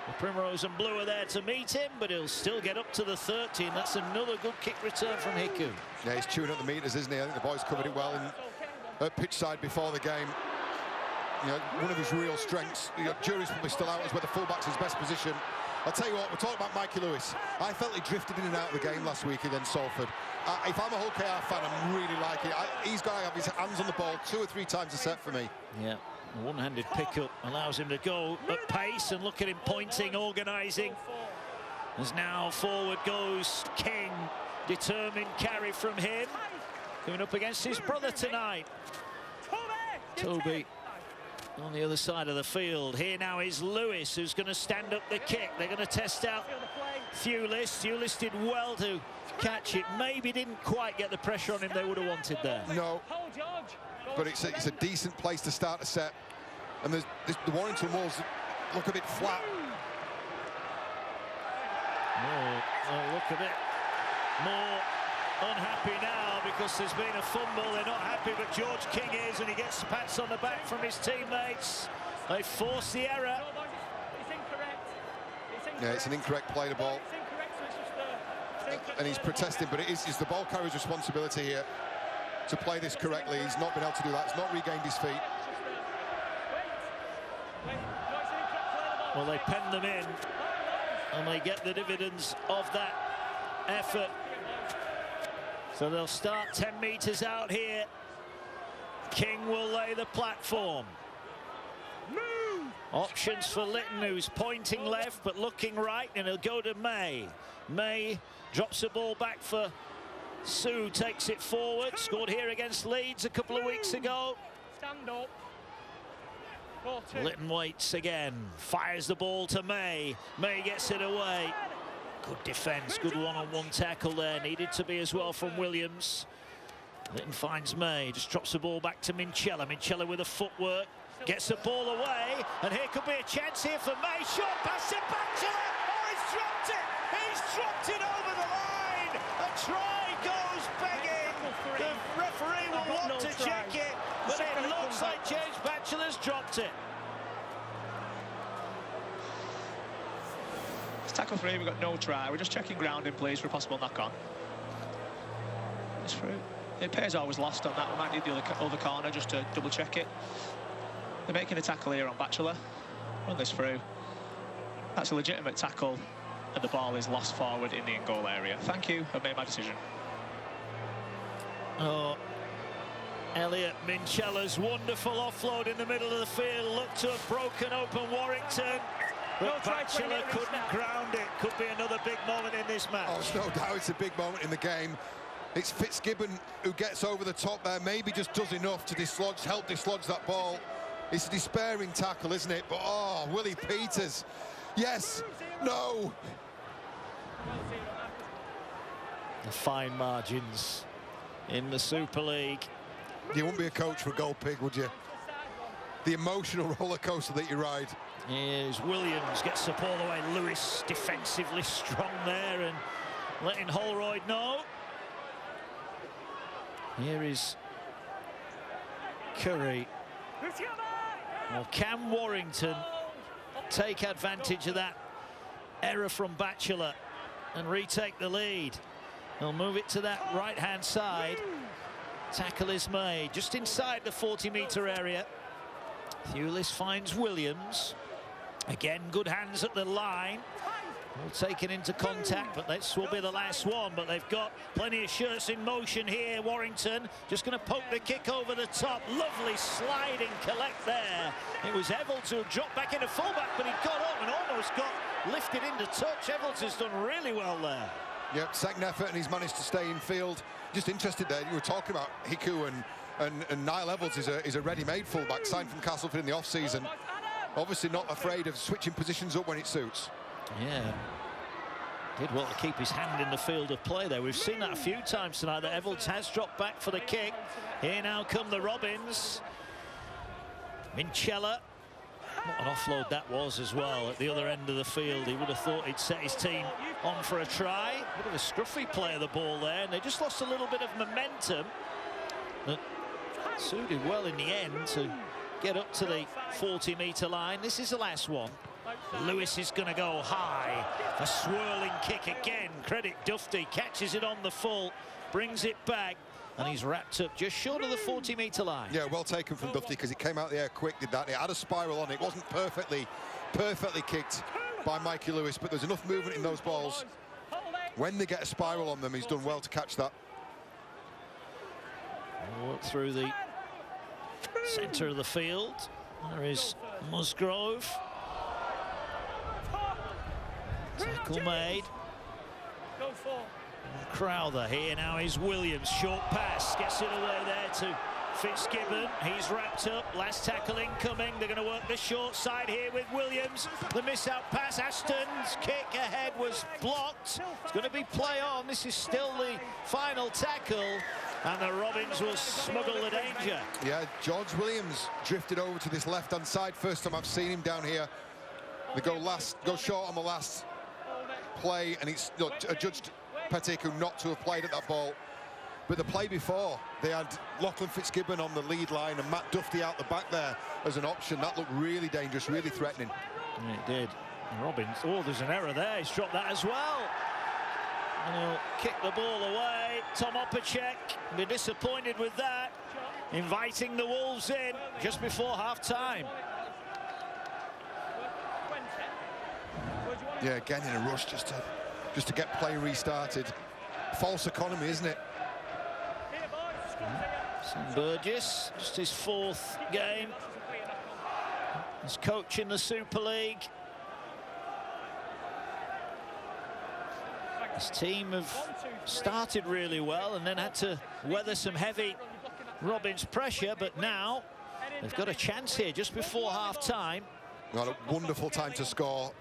The Primrose and Blue are there to meet him, but he'll still get up to the 30, and that's another good kick return from Hiku. Yeah, he's chewing up the meters, isn't he? I think the boys covered it well at pitch side before the game. You know, one of his real strengths. You know, jury's probably still out as where the fullback's his best position. I'll tell you what, we're talking about Mikey Lewis. I felt he drifted in and out of the game last week against Salford. If I'm a Hull KR fan, I'm really liking it. He's got to have his hands on the ball 2 or 3 times a set for me. Yeah, a one-handed pickup allows him to go at pace, and look at him pointing, organising. As now forward goes King. Determined carry from him. Coming up against his brother tonight. Toby on the other side of the field. Here now is Lewis, who's going to stand up the kick. They're going to test out Thewlis. Thewlis did well to catch it. Maybe didn't quite get the pressure on him they would have wanted there. No, but it's a decent place to start a set. And the Warrington walls look a bit flat. Oh, look a bit more unhappy now, because there's been a fumble. They're not happy, but George King is, and he gets pats on the back from his teammates. They force the error. Yeah, it's an incorrect play, the ball. And he's protesting, but it's the ball carrier's responsibility here to play this correctly. He's not been able to do that. He's not regained his feet. Well, they pen them in, and they get the dividends of that effort. So they'll start 10 metres out here. King will lay the platform. Options for Litton, who's pointing left but looking right, and he'll go to May. May drops the ball back for Sue, takes it forward. Scored here against Leeds a couple of weeks ago. Stand up. Litton waits again, fires the ball to May. May gets it away. Good defence, good one-on-one tackle there. Needed to be as well from Williams. Litton finds May, just drops the ball back to Minchella. Minchella with a footwork, gets the ball away, and here could be a chance here for May. Short pass to Batchelor. Oh, he's dropped it! He's dropped it over the line! A try goes begging. The referee will want to check it, but it looks like James Batchelor's dropped it. Tackle 3, we've got no try. We're just checking grounding, please, for a possible knock-on. It's through. It appears I was lost on that. We might need the other corner just to double-check it. They're making a tackle here on Batchelor. Run this through. That's a legitimate tackle, and the ball is lost forward in the in-goal area. Thank you, I've made my decision. Oh, Elliot Minchella's wonderful offload in the middle of the field looked to have broken open Warrington. But Batchelor couldn't ground it. Could be another big moment in this match. Oh, it's no doubt it's a big moment in the game. It's Fitzgibbon who gets over the top there, maybe just does enough to help dislodge that ball. It's a despairing tackle, isn't it? But, oh, Willie Peters. Yes, no. The fine margins in the Super League. You wouldn't be a coach for a goal pig, would you? The emotional roller coaster that you ride. Here's Williams, gets the ball away. Lewis defensively strong there and letting Holroyd know. Here is Curry. Well, can Warrington take advantage of that error from Batchelor and retake the lead? They'll move it to that right-hand side. Tackle is made just inside the 40-metre area. Thewlis finds Williams. Again, good hands at the line. All taken into contact, but this will be the last one. But they've got plenty of shirts in motion here. Warrington just going to poke the kick over the top. Lovely sliding collect there. It was Evalds who dropped back into fullback, but he got up and almost got lifted into touch. Evalds has done really well there. Yep, second effort, and he's managed to stay in field. Just interested there, you were talking about Hiku and Niall Evalds is a ready-made fullback signed from Castleford in the off-season. Obviously not afraid of switching positions up when it suits. Yeah, did well to keep his hand in the field of play there. We've seen that a few times tonight, that Evalds has dropped back for the kick. Here now come the Robins. Minchella. What an offload that was as well at the other end of the field. He would have thought he'd set his team on for a try. Bit of a scruffy play of the ball there, and they just lost a little bit of momentum. That suited well in the end to get up to the 40-metre line. This is the last one. Lewis is going to go high. A swirling kick again. Credit Dufty, catches it on the full, brings it back, and he's wrapped up just short of the 40-metre line. Yeah, well taken from Dufty, because it came out the air quick, did that. It had a spiral on it. It wasn't perfectly kicked by Mikey Lewis, but there's enough movement in those balls. When they get a spiral on them, he's done well to catch that. Walk through the centre of the field. There is Musgrove. Tackle made. Crowther here now is Williams. Short pass, gets it away there to Fitzgibbon. He's wrapped up. Last tackle incoming. They're going to work the short side here with Williams. The miss-out pass. Ashton's kick ahead was blocked. It's going to be play on. This is still the final tackle, and the Robins will smuggle the danger. Yeah, George Williams drifted over to this left-hand side. First time I've seen him down here. They go short on the last play, and it's adjudged Petiku not to have played at that ball. But the play before, they had Lachlan Fitzgibbon on the lead line and Matt Dufty out the back there as an option. That looked really dangerous, really threatening. And it did. And Robbins, oh, there's an error there. He's dropped that as well. And he'll kick the ball away. Tom Opacek will be disappointed with that. Inviting the Wolves in just before half-time. Yeah, again in a rush just to get play restarted. False economy, isn't it? Sam Burgess, just his fourth game as coach in the Super League. His team have started really well and then had to weather some heavy Robins pressure, but now they've got a chance here just before half-time. Not a wonderful time to score.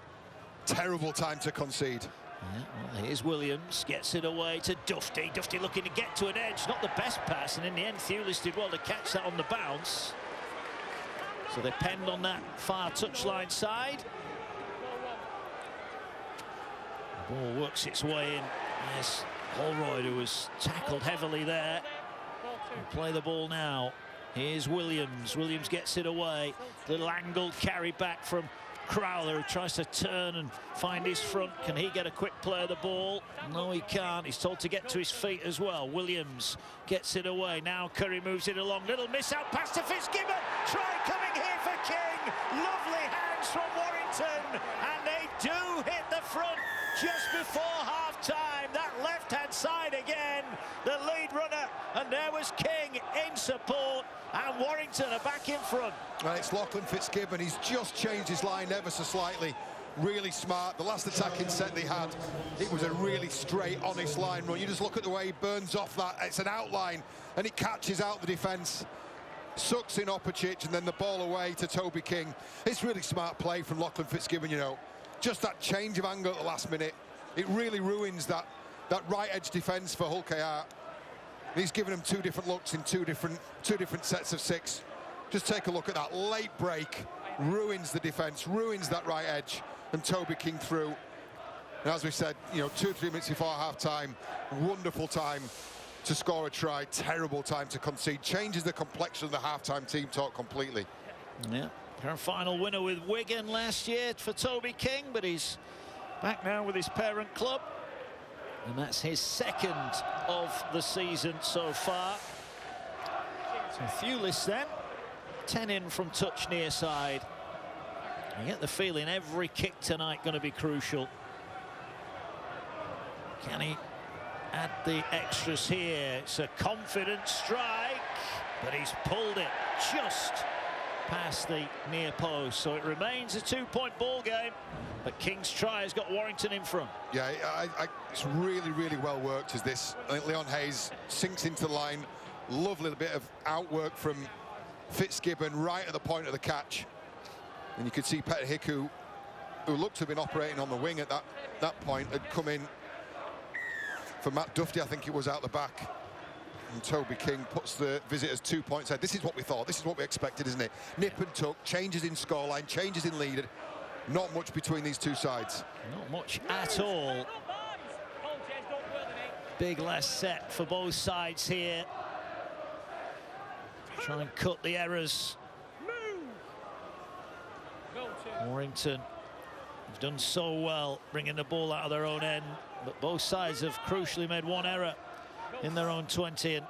Terrible time to concede. Yeah, well, here's Williams, gets it away to Dufty. Dufty looking to get to an edge, not the best pass, and in the end Thewlis did well to catch that on the bounce. So they penned on that far touchline side. The ball works its way in. Yes, Holroyd, who was tackled heavily there. We'll play the ball now. Here's Williams. Williams gets it away. Little angled carry back from Crowther, who tries to turn and find his front. Can he get a quick play of the ball? No, he can't. He's told to get to his feet as well. Williams gets it away. Now Curry moves it along. Little miss out pass to Fitzgibbon. Try coming here for King. Lovely hands from Warrington. And they do hit the front just before half-time. That left-hand side again. The lead runner. And there was King in support. And Warrington are back in front. Well, it's Lachlan Fitzgibbon. He's just changed his line ever so slightly. really smart. The last attacking set they had, it was a really straight, honest line run. You just look at the way he burns off that. It's an outline, and he catches out the defence, sucks in Opicic, and then the ball away to Toby King. It's really smart play from Lachlan Fitzgibbon, you know. Just that change of angle at the last minute, it really ruins that right edge defence for Hull KR. He's given them two different looks in two different sets of 6. Just take a look at that late break. Ruins the defence, ruins that right edge, and Toby King through. And as we said, you know, 2 or 3 minutes before half-time, wonderful time to score a try, terrible time to concede. Changes the complexion of the half-time team talk completely. Yeah, our final winner with Wigan last year for Toby King, but he's back now with his parent club. And that's his 2nd of the season so far. So Thewlis then. 10 in from touch near side. You get the feeling every kick tonight going to be crucial. Can he add the extras here? It's a confident strike, but he's pulled it just past the near post. So it remains a 2-point ball game, but King's try has got Warrington in front. Yeah, it's really, really well worked as this. I think Leon Hayes sinks into the line. Lovely bit of outwork from Fitzgibbon right at the point of the catch, and you could see Peter Hick, who looked to have been operating on the wing at that point, had come in for Matt Duffy, I think it was, out the back, and Toby King puts the visitors 2 points ahead. This is what we thought, this is what we expected, isn't it? Nip and tuck, changes in scoreline, changes in lead. Not much between these two sides. Not much at all. Big last set for both sides here. Try and cut the errors. Warrington have done so well bringing the ball out of their own end, but both sides have crucially made one error in their own 20. And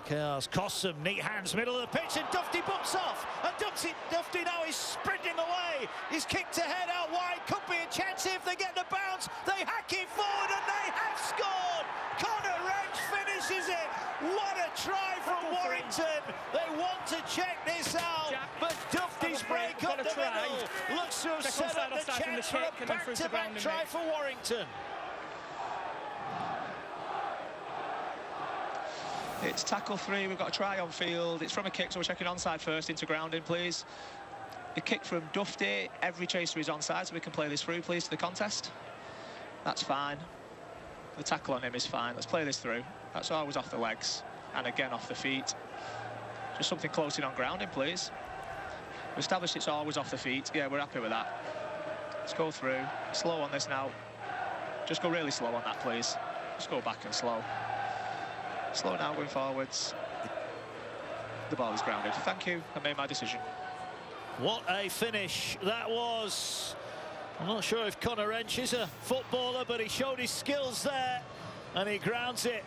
Chaos costs them. Neat hands, middle of the pitch, and Duffy bumps off. And Duffy now is sprinting away. He's kicked ahead out wide. Could be a chance if they get the bounce. They hack it forward, and they have scored. Connor Wrench finishes it. What a try from Warrington. They want to check this out, but Duffy's break up the middle looks to have set up the chance for a back-to-back try for Warrington. It's tackle 3, we've got a try on field. It's from a kick, so we're checking onside first, into grounding, please. The kick from Duffy, every chaser is onside, so we can play this through, please, to the contest. That's fine. The tackle on him is fine. Let's play this through. That's always off the legs, and again off the feet. Just something close in on grounding, please. We established it's always off the feet. Yeah, we're happy with that. Let's go through. Slow on this now. Just go really slow on that, please. Just go back and slow. Slow now, going forwards. The ball is grounded. Thank you, I made my decision. What a finish that was. I'm not sure if Connor Wrench is a footballer, but he showed his skills there, and he grounds it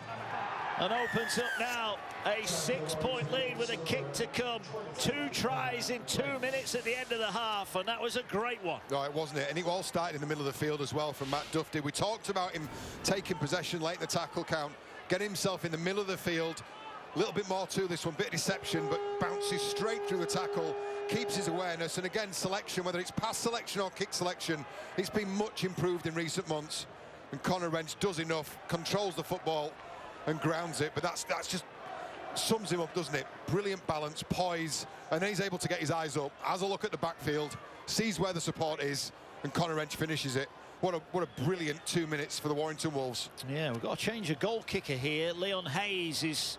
and opens up now a 6-point lead with a kick to come. 2 tries in 2 minutes at the end of the half, and that was a great one. No, it wasn't it, and it all started in the middle of the field as well from Matt Duffy. We talked about him taking possession late in the tackle count, getting himself in the middle of the field. A little bit more to this one, bit of deception, but bounces straight through the tackle, keeps his awareness, and again, selection, whether it's pass selection or kick selection, it's been much improved in recent months. And Connor Wrench does enough, controls the football and grounds it, but that's just sums him up, doesn't it? Brilliant balance, poise, and then he's able to get his eyes up, has a look at the backfield, sees where the support is, and Connor Wrench finishes it. What a brilliant 2 minutes for the Warrington Wolves. Yeah, we've got to change a goal kicker here. Leon Hayes is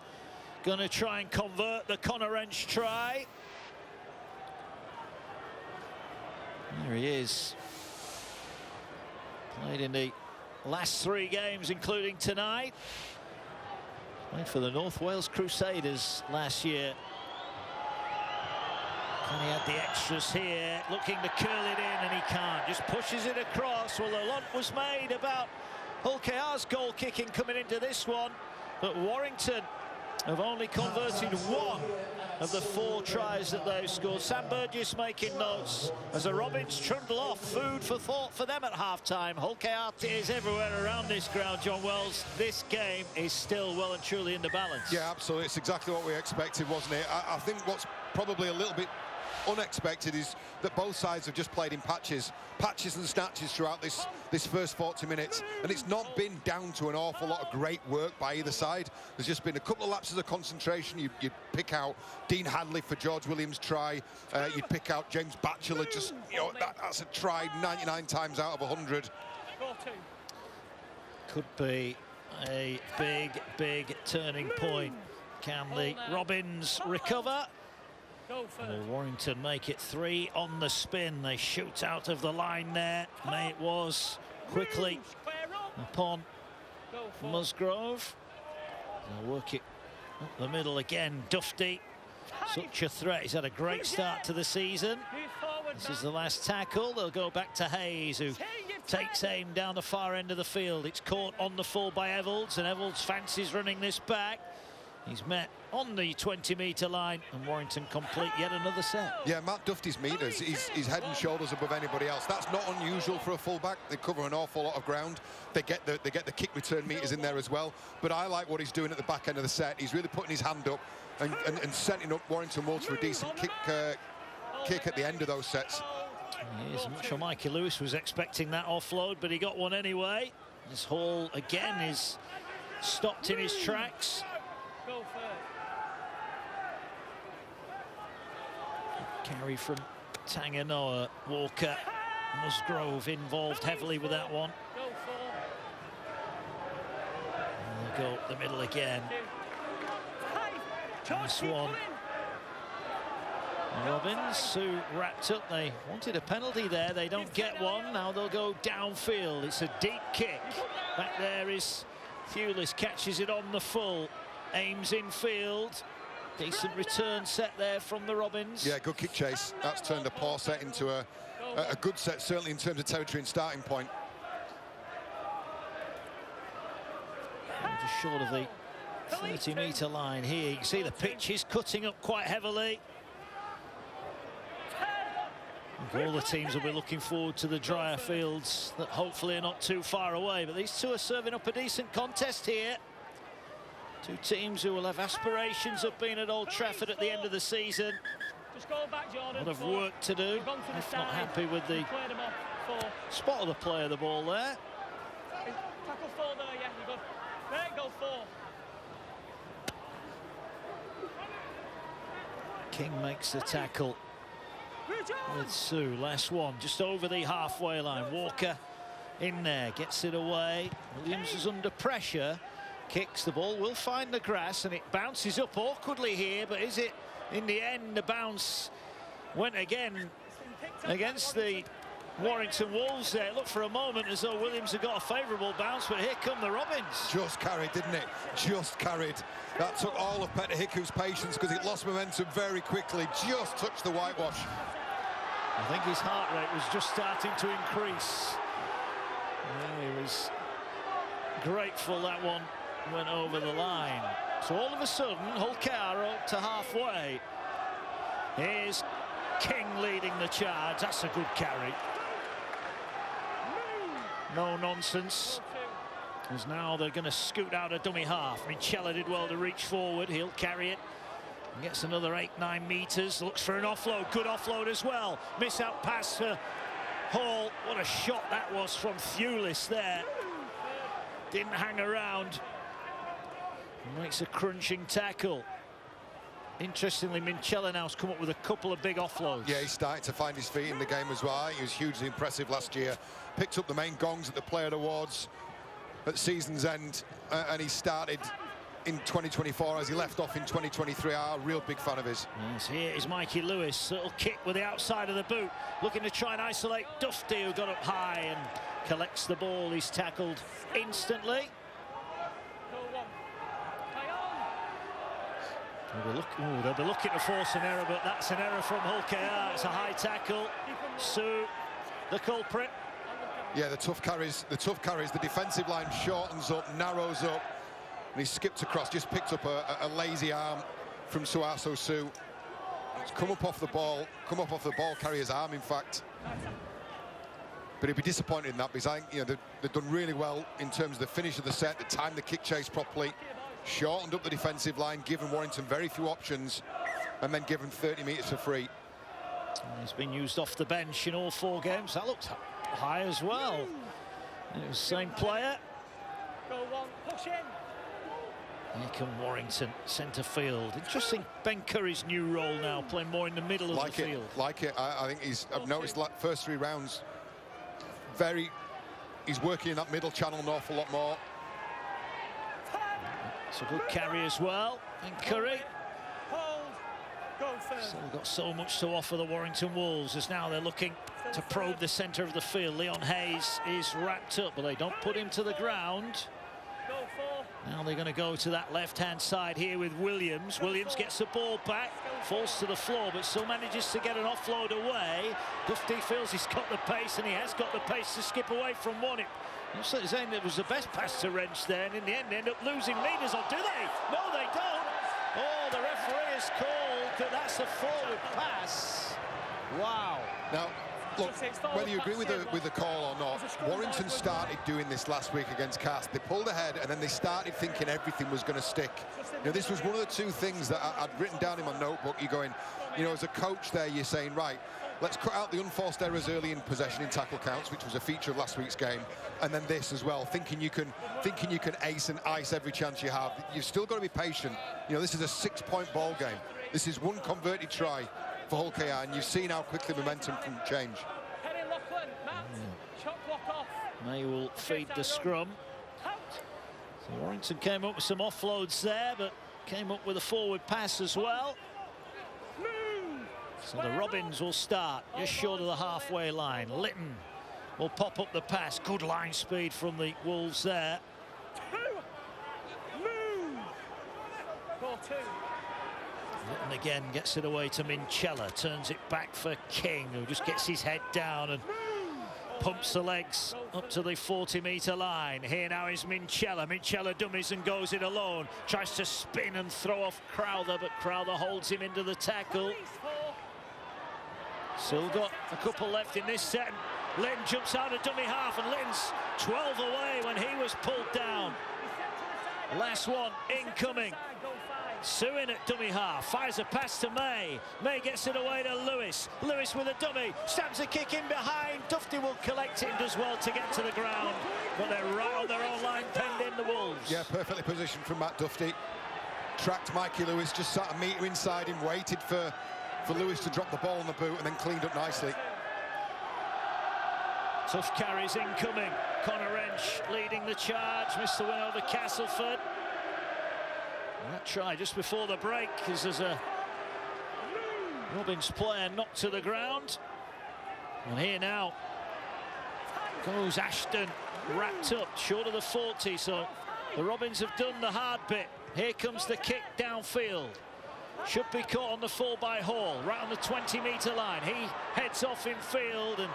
going to try and convert the Connor Wrench try. There he is. Played in the last 3 games, including tonight. Played for the North Wales Crusaders last year. And he had the extras here, looking to curl it in, and he can't. Just pushes it across. Well, a lot was made about Hull KR's goal kicking coming into this one, but Warrington have only converted 1 of the 4 tries that they've scored. Sam Burgess making notes as a Robins trundle off. Food for thought for them at half-time. Hull KR is everywhere around this ground, John Wells. This game is still well and truly in the balance. Yeah, absolutely. It's exactly what we expected, wasn't it? I think what's probably a little bit unexpected is that both sides have just played in patches and snatches throughout this first 40 minutes, and it's not been down to an awful lot of great work by either side. There's just been a couple of lapses of concentration. You'd pick out Dean Hadley for George Williams' try. You'd pick out James Batchelor. Just, you know, that's a try 99 times out of 100. Could be a big turning point. Can the Robins recover? Will Warrington make it 3 on the spin? They shoot out of the line there. May it was quickly upon Musgrove. They'll work it up the middle again. Dufty, such a threat. He's had a great start to the season. This is the last tackle. They'll go back to Hayes, who takes aim down the far end of the field. It's caught on the full by Evalds, and Evalds fancies running this back. He's met on the 20-metre line, and Warrington complete yet another set. Yeah, Matt Dufty's meters, he's head and shoulders above anybody else. That's not unusual for a fullback. They cover an awful lot of ground. They get the kick return meters in there as well. But I like what he's doing at the back end of the set. He's really putting his hand up and setting up Warrington Wolves for a decent kick at the end of those sets. I'm sure Mikey Lewis was expecting that offload, but he got one anyway. This Hall again is stopped in his tracks. Carry from Tanganoa. Walker, Musgrove involved heavily with that one. And they'll go up the middle again. Nice one. Robins, who wrapped up, they wanted a penalty there. They don't get one. Now they'll go downfield. It's a deep kick. Back there is Thewlis, catches it on the full. Aims in field. Decent return set there from the Robins. Yeah, good kick chase. That's turned a poor set into a good set, certainly in terms of territory and starting point. Just short of the 30-metre line here. You can see the pitch is cutting up quite heavily. All the teams will be looking forward to the drier fields that hopefully are not too far away. But these two are serving up a decent contest here. Two teams who will have aspirations of being at Old Trafford at the end of the season. A lot of work to do. If not happy with the spot of the play of the ball there. Tackle 4 there, yeah, you're good. There, go 4. King makes the tackle with Sue. Last one, just over the halfway line. Walker in there, gets it away. Williams is under pressure. Kicks, the ball will find the grass, and it bounces up awkwardly here, but is it in the end? The bounce went again against the Warrington Wolves there. It looked for a moment as though Williams had got a favourable bounce, but here come the Robins. Just carried, didn't it? Just carried. That took all of Peter Hiku's patience because it lost momentum very quickly. Just touched the whitewash. I think his heart rate was just starting to increase. Yeah, he was grateful that one went over the line. So all of a sudden, Hull KR up to halfway. Here's King leading the charge. That's a good carry. No nonsense. As now they're going to scoot out a dummy half. Minchella did well to reach forward. He'll carry it. And gets another 8-9 metres. Looks for an offload. Good offload as well. Miss out pass for Hall. What a shot that was from Thewlis there. Didn't hang around. Makes a crunching tackle. Interestingly, Minchella now's come up with a couple of big offloads. Yeah, he's starting to find his feet in the game as well. He was hugely impressive last year. Picked up the main gongs at the Player Awards at season's end, and he started in 2024 as he left off in 2023. I'm a real big fan of his. Yes, here is Mikey Lewis. Little kick with the outside of the boot, looking to try and isolate Dufty, who got up high and collects the ball. He's tackled instantly. They'll be looking to force an error, but that's an error from Hull KR. It's a high tackle. Sue, the culprit. Yeah, the tough carries. The defensive line shortens up, narrows up, and he skipped across. Just picked up a lazy arm from Suaso Sue. It's come up off the ball carrier's arm, in fact. But he'd be disappointed in that because I think, they've done really well in terms of the finish of the set. They timed the kick chase properly. Shortened up the defensive line, given Warrington very few options, and then given 30 metres for free. He's been used off the bench in all 4 games. That looked high as well. It was the same player. Go one, push in. Here come Warrington, centre field. Interesting Ben Curry's new role now, playing more in the middle of the field. Like it. I think I've noticed like first 3 rounds, he's working in that middle channel an awful lot more. It's a good carry as well. Ben Curry. Hold. Go first. Still got so much to offer the Warrington Wolves, as now they're looking to probe the centre of the field. Leon Hayes is wrapped up, but they don't put him to the ground. Go 4. Now they're going to go to that left-hand side here with Williams. Williams gets the ball back, falls to the floor, but still manages to get an offload away. Dufty feels he's got the pace, and he has got the pace to skip away from one. I'm saying it was the best pass to Wrench there, and in the end they end up losing meters on. Do they? No, they don't. Oh, the referee has called that that's a forward pass. Wow. Now, look, whether you agree with the call or not, Warrington started doing this last week against Cast. They pulled ahead and then they started thinking everything was going to stick. You know, this was one of the 2 things that I'd written down in my notebook. You're going, you know, as a coach there, you're saying, right, let's cut out the unforced errors early in possession in tackle counts, which was a feature of last week's game, and then this as well, thinking you can ace and ice every chance you have. You've still got to be patient. You know, this is a 6-point ball game. This is 1 converted try for Hull KR, and you've seen how quickly momentum can change. May will feed the scrum. So Warrington came up with some offloads there, but came up with a forward pass as well. So the Robins will start just short of the halfway line. Litton will pop up the pass. Good line speed from the Wolves there. Litton again gets it away to Minchella. Turns it back for King, who just gets his head down and pumps the legs up to the 40-metre line. Here now is Minchella. Minchella dummies and goes it alone. Tries to spin and throw off Crowther, but Crowther holds him into the tackle. Still got a couple left in this set. Litton jumps out of dummy half, and Litton's 12 away when he was pulled down. Last one incoming. Suin at dummy half, fires a pass to May. May gets it away to Lewis. Lewis with a dummy, stabs a kick in behind. Dufty will collect it and does well to get to the ground. But they're right on their own line, penned in the Wolves. Yeah, perfectly positioned from Matt Dufty. Tracked Mikey Lewis, just sat a metre inside him, waited for Lewis to drop the ball on the boot, and then cleaned up nicely. Tough carries incoming. Connor Wrench leading the charge. Missed the win over Castleford. And that try just before the break, as there's a Robins player knocked to the ground. And here now goes Ashton, wrapped up short of the 40. So the Robins have done the hard bit. Here comes the kick downfield. Should be caught on the full by Hall, right on the 20-metre line. He heads off in field and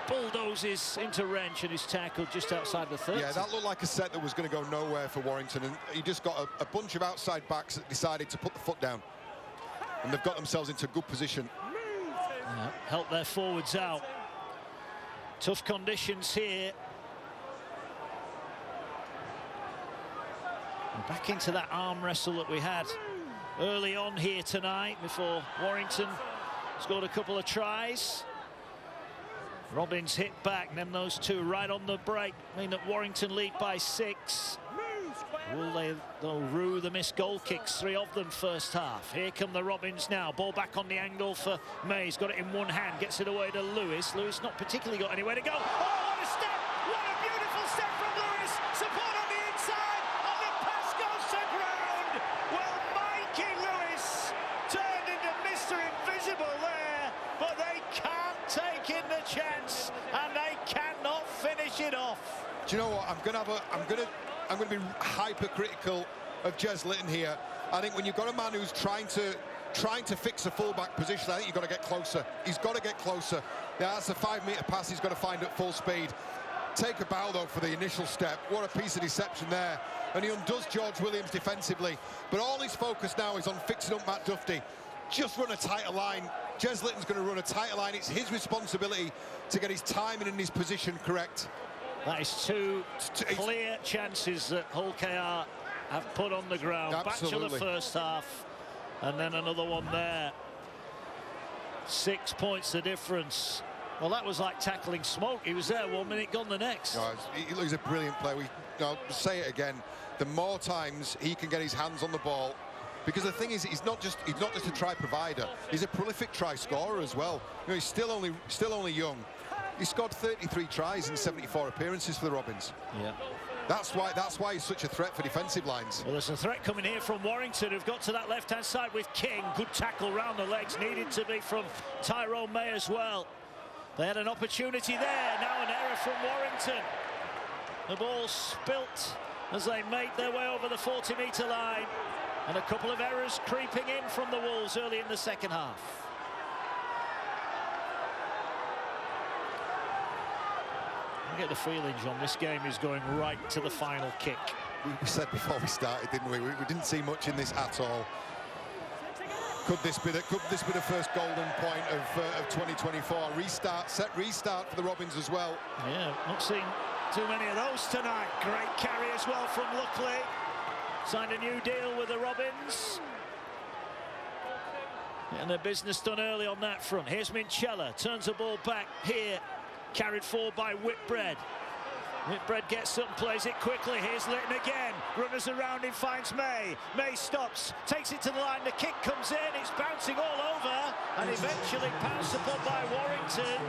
bulldozes into Wrench, and is tackled just outside the 30. Yeah, that looked like a set that was going to go nowhere for Warrington, and he just got a bunch of outside backs that decided to put the foot down, and they've got themselves into a good position. Yeah, help their forwards out. Tough conditions here. And back into that arm wrestle that we had early on here tonight before Warrington scored a couple of tries. Robins hit back, and then those 2 right on the break mean that Warrington lead by 6. Will they, they'll rue the missed goal kicks, 3 of them first half. Here come the Robins now. Ball back on the angle for Mays. Got it in one hand, gets it away to Lewis. Lewis not particularly got anywhere to go. Oh, what a step! What a beautiful step from Lewis! Support on the inside, and the pass goes to ground! Well, Mikey Lewis turned into Mr. Invisible there, but they can't take in the chance, and they cannot finish it off. Do you know what? I'm going to be hypercritical of Jez Litton here. I think when you've got a man who's trying to fix a fullback position, I think you've got to get closer. He's got to get closer. Yeah, that's a 5-metre pass he's got to find at full speed. Take a bow, though, for the initial step. What a piece of deception there. And he undoes George Williams defensively. But all his focus now is on fixing up Matt Dufty. Just run a tighter line. Jez Litton's going to run a tighter line. It's his responsibility to get his timing and his position correct. That is 2 clear chances that Hull KR have put on the ground. Absolutely. Back to the first half, and then another one there. 6 points the difference. Well, that was like tackling smoke. He was there 1 minute, gone the next. No, he's a brilliant player. I'll say it again. The more times he can get his hands on the ball, because the thing is, he's not just a try provider. He's a prolific try scorer as well. He's still only young. He scored 33 tries in 74 appearances for the Robins. Yeah. That's why he's such a threat for defensive lines. Well, there's a threat coming here from Warrington, who've got to that left-hand side with King. Good tackle round the legs, needed to be from Tyrone May as well. They had an opportunity there, now an error from Warrington. The ball spilt as they made their way over the 40-metre line. And a couple of errors creeping in from the Wolves early in the second half. I get the feeling, John, this game is going right to the final kick. We said before we started, didn't we? We didn't see much in this at all. Could this be the first golden point of 2024? Restart for the Robins as well. Yeah, not seen too many of those tonight. Great carry as well from Luckley. Signed a new deal with the Robins. And their business done early on that front. Here's Minchella, turns the ball back here. Carried forward by Whitbread. Whitbread gets up and plays it quickly. Here's Litton again. Runners around him, finds May. May stops, takes it to the line. The kick comes in, it's bouncing all over. And eventually pounced upon by Warrington.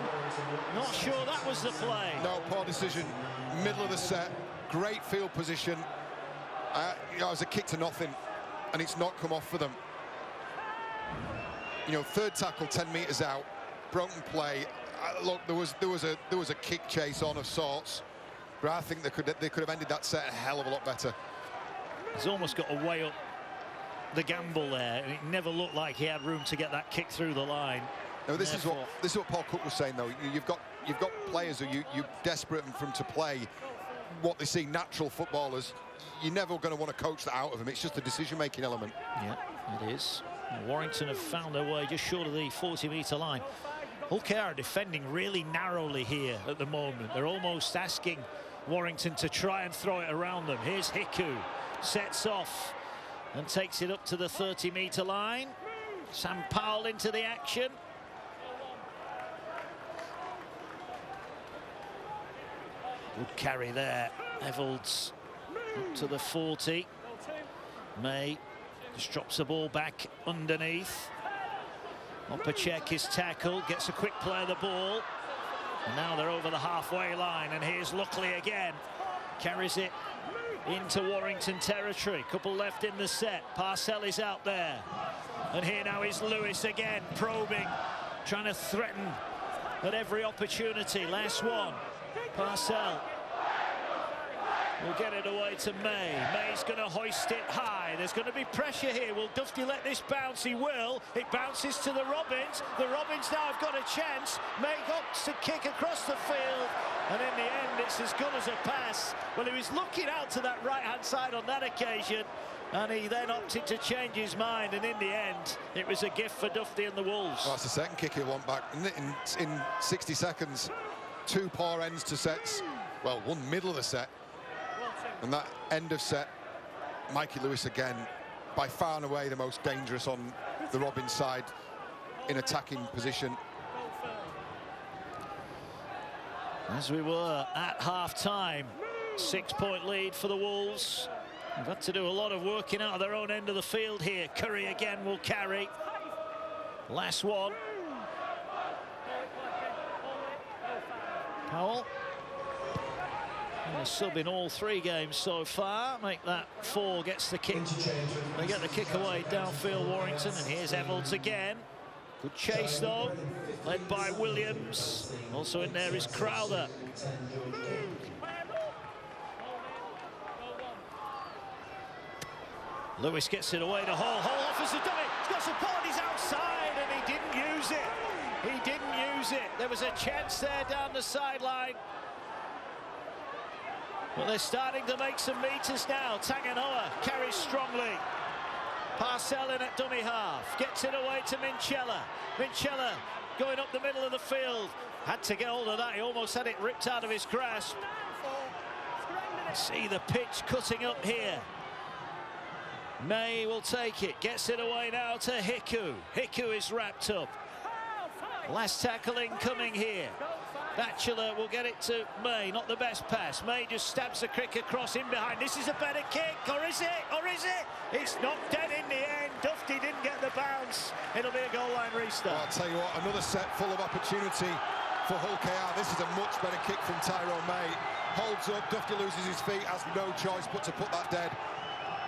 Not sure that was the play. No, poor decision. Middle of the set, great field position. It was a kick to nothing, and it's not come off for them. Third tackle 10 metres out, broken play. Look, there was a kick chase on of sorts, but I think they could have ended that set a hell of a lot better. He's almost got to weigh up the gamble there, and it never looked like he had room to get that kick through the line. No, this is what Paul Cook was saying though. You've got players who you're desperate for them to play what they see natural footballers. You're never going to want to coach that out of them. It's just a decision-making element. Yeah, it is. Warrington have found their way just short of the 40-metre line. Hull KR are defending really narrowly here at the moment. They're almost asking Warrington to try and throw it around them. Here's Hiku, sets off and takes it up to the 30-metre line. Sam Powell into the action. Good carry there. Evalds up to the 40. May just drops the ball back underneath. Opacek is tackled, gets a quick play of the ball. And now they're over the halfway line, and here's Luckley again. Carries it into Warrington territory. Couple left in the set. Parcell is out there. And here now is Lewis again, probing, trying to threaten at every opportunity. Last one. Parcell will get it away to May. May's going to hoist it high. There's going to be pressure here. Will Dufty let this bounce? He will. It bounces to the Robins. The Robins now have got a chance. May opts to kick across the field. And in the end, it's as good as a pass. Well, he was looking out to that right-hand side on that occasion. And he then opted to change his mind. And in the end, it was a gift for Dufty and the Wolves. Well, that's the second kick he'll want back. In 60 seconds, two poor ends to sets. Well, one middle of the set. And that end of set, Mikey Lewis again, by far and away the most dangerous on the Robins side in attacking position. As we were at half-time, 6-point lead for the Wolves. They've had to do a lot of working out of their own end of the field here. Curry again will carry. Last one. Powell. And a sub in all 3 games so far. Make that 4, gets the kick. They get the kick away downfield, Warrington. And here's Evalds again. Good chase though, led by Williams. Also in there is Crowther. Lewis gets it away to Hall. Hall offers a dummy. He's got support. He's outside, and he didn't use it. He didn't use it. There was a chance there down the sideline. But they're starting to make some meters now. Tanganoa carries strongly. Parcell in at dummy half. Gets it away to Minchella. Minchella going up the middle of the field. Had to get hold of that. He almost had it ripped out of his grasp. See the pitch cutting up here. May will take it. Gets it away now to Hiku. Hiku is wrapped up. Last tackle incoming here. Batchelor will get it to May, not the best pass. May just stabs the kick across in behind. This is a better kick, or is it? Or is it? It's not dead in the end. Dufty didn't get the bounce. It'll be a goal line restart. Well, I'll tell you what, another set full of opportunity for Hull KR. This is a much better kick from Tyrone May. Holds up, Dufty loses his feet, has no choice but to put that dead.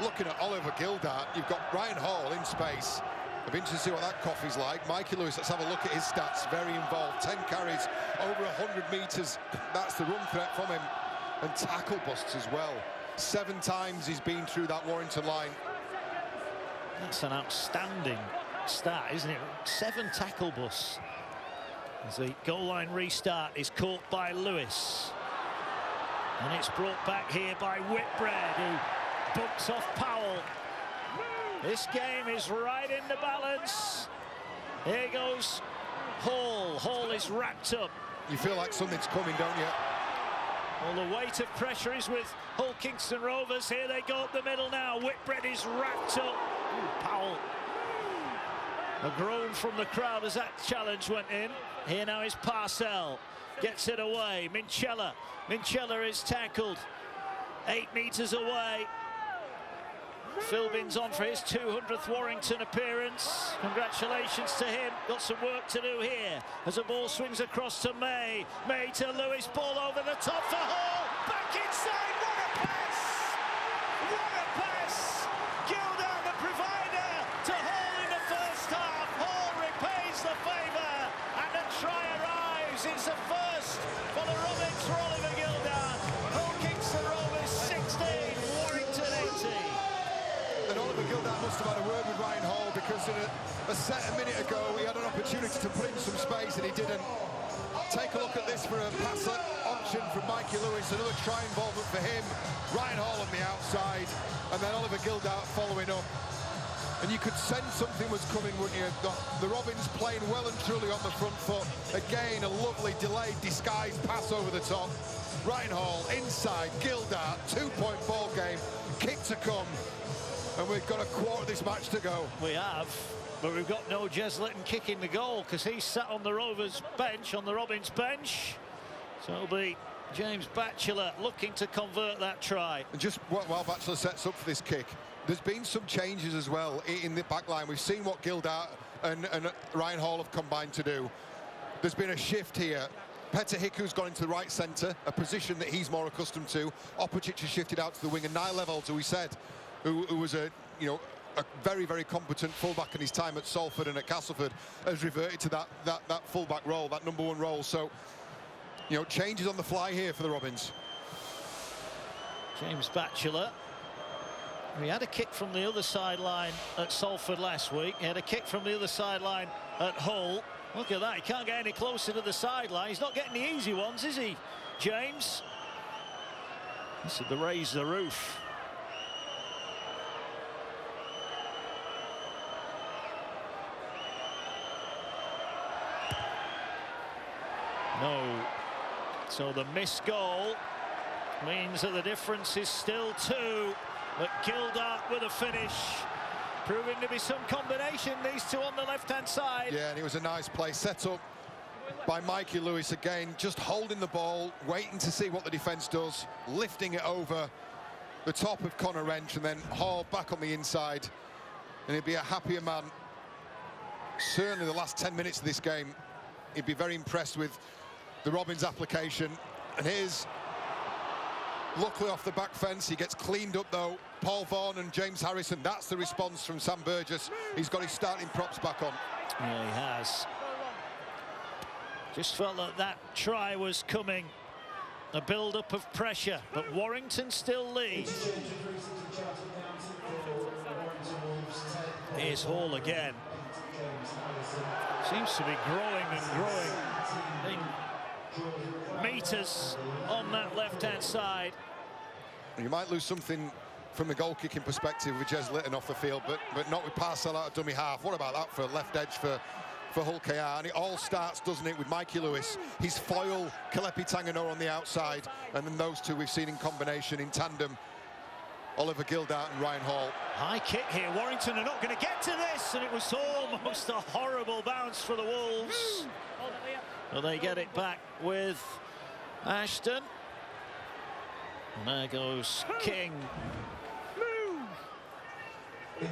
Looking at Oliver Gildart, you've got Ryan Hall in space. I'd be interested to see what that coffee's like. Mikey Lewis, let's have a look at his stats. Very involved. 10 carries, over 100 metres. That's the run threat from him. And tackle busts as well. 7 times he's been through that Warrington line. That's an outstanding stat, isn't it? 7 tackle busts. As the goal line restart is caught by Lewis. And it's brought back here by Whitbread, who bumps off Powell. This game is right in the balance. Here goes Hall. Hall is wrapped up. You feel like something's coming, don't you? Well, the weight of pressure is with Hull Kingston Rovers. Here they go up the middle now. Whitbread is wrapped up. Ooh, Powell. A groan from the crowd as that challenge went in. Here now is Parcell. Gets it away. Minchella. Minchella is tackled. 8 metres away. Philbin's on for his 200th Warrington appearance. Congratulations to him. Got some work to do here as the ball swings across to May. May to Lewis. Ball over the top for Hall. Back inside. What a pass! What a pass! Gildart, the provider, to Hall in the first half. Hall repays the favour and the try arrives. It's a first for the Robins for Oliver Gildart. Hull Kingston Rovers 16, Warrington 18. And Oliver Gildart must have had a word with Ryan Hall, because in a set a minute ago he had an opportunity to put in some space and he didn't. Take a look at this for a pass option from Mikey Lewis, another try involvement for him. Ryan Hall on the outside, and then Oliver Gildart following up. And you could sense something was coming, wouldn't you? The Robins playing well and truly on the front foot. Again, a lovely delayed, disguised pass over the top. Ryan Hall inside, Gildart, 2-point ball game, kick to come. And we've got a quarter of this match to go. We have, but we've got no Jez Litton kicking the goal because he's sat on the Rovers bench, on the Robins bench. So it'll be James Batchelor looking to convert that try. And just while Batchelor sets up for this kick, there's been some changes as well in the back line. We've seen what Gildart and Ryan Hall have combined to do. There's been a shift here. Petr Hiku's gone into the right centre, a position that he's more accustomed to. Opicic has shifted out to the wing, and Niall Evalds, who we said, who was a very, very competent fullback in his time at Salford and at Castleford, has reverted to that fullback role, that number 1 role. So, changes on the fly here for the Robins. James Batchelor. He had a kick from the other sideline at Salford last week. He had a kick from the other sideline at Hull. Look at that, he can't get any closer to the sideline. He's not getting the easy ones, is he, James? This is the raise the roof. No. So the missed goal means that the difference is still 2. But Gildart with a finish. Proving to be some combination, these two on the left-hand side. Yeah, and it was a nice play set up by Mikey Lewis again, just holding the ball, waiting to see what the defence does, lifting it over the top of Connor Wrench, and then Hall back on the inside. And he'd be a happier man. Certainly the last 10 minutes of this game, he'd be very impressed with the Robins application. And here's, luckily off the back fence, he gets cleaned up though. Paul Vaughan and James Harrison, that's the response from Sam Burgess. He's got his starting props back on. Yeah, he has. Just felt that try was coming. A build-up of pressure, but Warrington still leads. Here's Hall again. Seems to be growing and growing in metres on that left-hand side. You might lose something from the goal-kicking perspective with Jez Litton off the field, but not with Parcell out of dummy half. What about that for a left edge for Hull KR? And it all starts, doesn't it, with Mikey Lewis, his foil, Kalepi Tangano on the outside, and then those two we've seen in combination, in tandem. Oliver Gildart and Ryan Hall. High kick here. Warrington are not going to get to this, and it was almost a horrible bounce for the Wolves. Well, they get it back with Ashton. And there goes King. Here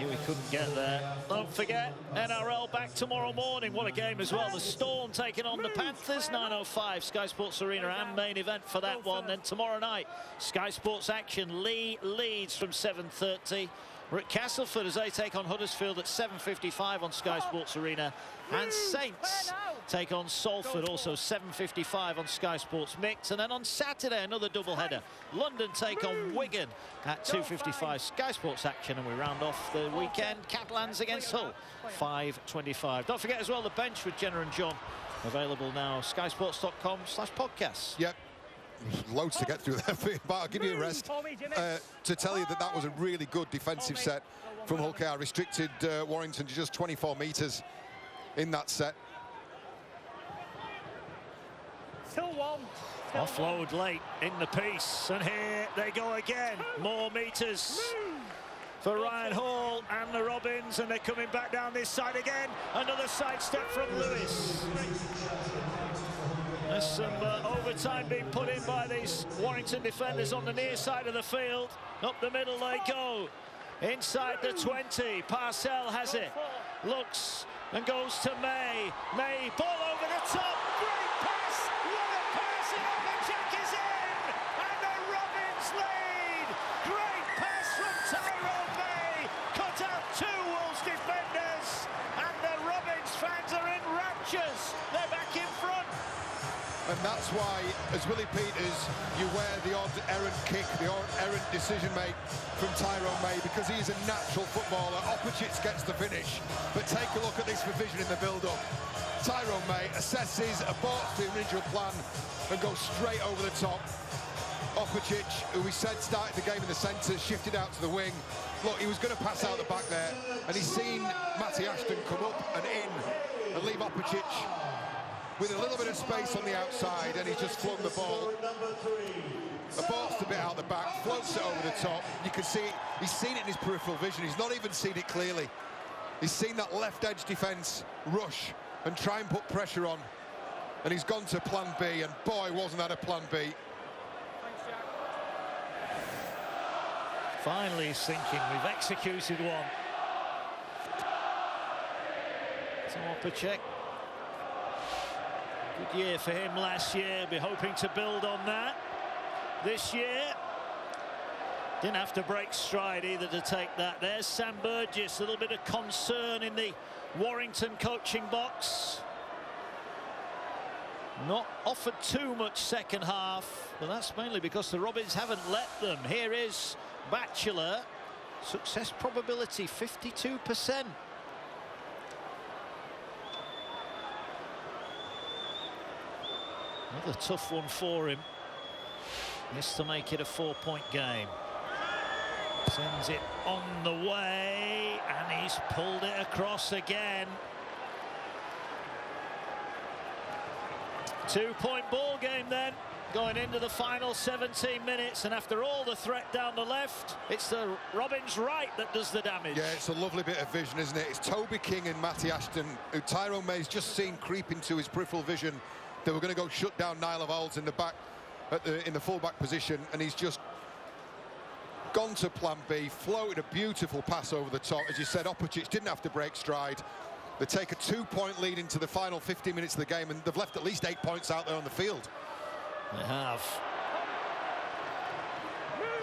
we couldn't get there. Don't forget, NRL back tomorrow morning. What a game as well. The Storm taking on the Panthers, 9:05, Sky Sports Arena, and main event for that one. Then tomorrow night, Sky Sports action, Leeds from 7:30. We're at Castleford as they take on Huddersfield at 7:55 on Sky Sports Arena. And Saints take on Salford, also 7:55 on Sky Sports Mix. And then on Saturday, another doubleheader. London take on Wigan at 2:55 Sky Sports action. And we round off the weekend, Catalans against Hull, 5:25. Don't forget as well, the bench with Jenna and John, available now, skysports.com/podcasts. Yep. Loads to get through there, but I'll give you a rest to tell you that that was a really good defensive set from Hull KR. Restricted Warrington to just 24 metres in that set. Still one. Offload late in the piece, and here they go again. More metres for Ryan Hall and the Robins, and they're coming back down this side again. Another sidestep from Lewis. There's some overtime being put in by these Warrington defenders on the near side of the field. Up the middle they go. Inside the 20. Parcell has it. Looks and goes to May. May, ball over the top. Great pass. What a pass. And Overjack is in. And the Robins lead. Great pass from Tyrone May. Cut out two Wolves defenders. And the Robins fans are in raptures. They're back in front. And that's why, as Willie Peters, you wear the odd errant kick, the odd errant decision make from Tyrone May, because he's a natural footballer. Opicic gets the finish, but take a look at this revision in the build-up. Tyrone May assesses, aborts the original plan, and goes straight over the top. Opicic, who we said started the game in the centre, shifted out to the wing. Look, he was going to pass out the back there, and he's seen Matty Ashton come up and in and leave Opicic with a little bit of space on the outside, and he's just flung the ball. Aborts the bit out the back, floats it over the top. You can see he's seen it in his peripheral vision. He's not even seen it clearly. He's seen that left edge defence rush and try and put pressure on, and he's gone to plan B, and boy, wasn't that a plan B. Finally he's thinking, we've executed one. So Opicic. Good year for him last year. Be hoping to build on that this year. Didn't have to break stride either to take that. There's Sam Burgess. A little bit of concern in the Warrington coaching box. Not offered too much second half, but that's mainly because the Robins haven't let them. Here is Batchelor. Success probability 52%. Another tough one for him. This to make it a 4-point game. Sends it on the way, and he's pulled it across again. 2-point ball game then, going into the final 17 minutes, and after all the threat down the left, it's the Robins right that does the damage. Yeah, it's a lovely bit of vision, isn't it? It's Toby King and Matty Ashton, who Tyrone May's just seen creep into his peripheral vision. They were going to go shut down Niall of Olds in the back, in the full-back position, and he's just gone to plan B, floated a beautiful pass over the top. As you said, Opicic didn't have to break stride. They take a 2-point lead into the final 15 minutes of the game, and they've left at least 8 points out there on the field. They have.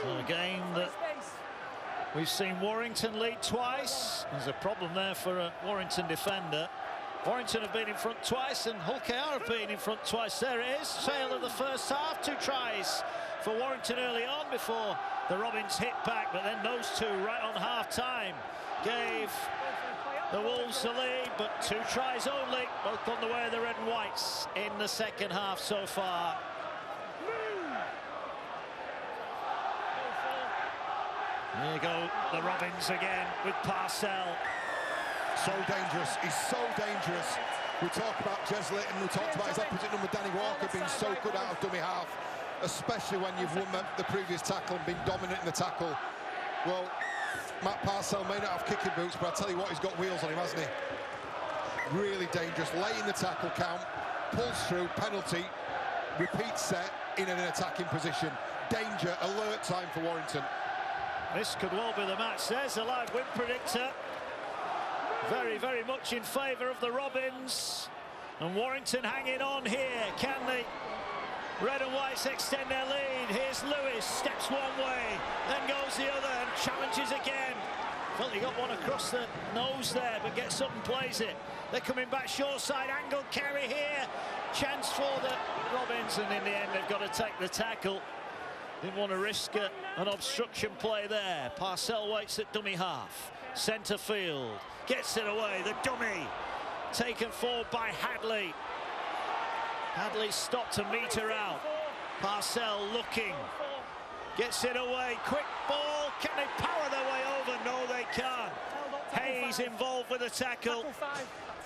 So a game that we've seen Warrington lead twice. There's a problem there for a Warrington defender. Warrington have been in front twice, and Hull KR have been in front twice. There it is, tail of the first half. 2 tries for Warrington early on before the Robins hit back, but then those two right on half-time gave the Wolves the lead, but 2 tries only, both on the way of the red and whites in the second half so far. There you go, the Robins again with Parcell. So dangerous, he's so dangerous. We talk about Jeslett, and we talked about his opposite number, Danny Walker, being so good out of dummy half. especially when you've won the previous tackle and been dominant in the tackle. Well, Matt Parcell may not have kicking boots, but I tell you what, he's got wheels on him, hasn't he? Really dangerous, late in the tackle count, pulls through, penalty, repeat set in an attacking position. Danger, alert time for Warrington. This could well be the match. There's a live win predictor. Very, very much in favour of the Robins. And Warrington hanging on here. Can the Red and Whites extend their lead? Here's Lewis, steps one way, then goes the other and challenges again. Well, he got one across the nose there, but gets up and plays it. They're coming back short side, angle carry here. Chance for the Robins, and in the end they've got to take the tackle. Didn't want to risk an obstruction play there. Parcell waits at dummy half. Centre field, gets it away, the dummy. Taken forward by Hadley. Hadley stopped to meter out. Parcell looking. Gets it away, quick ball. Can they power their way over? No, they can't. Hayes involved with the tackle.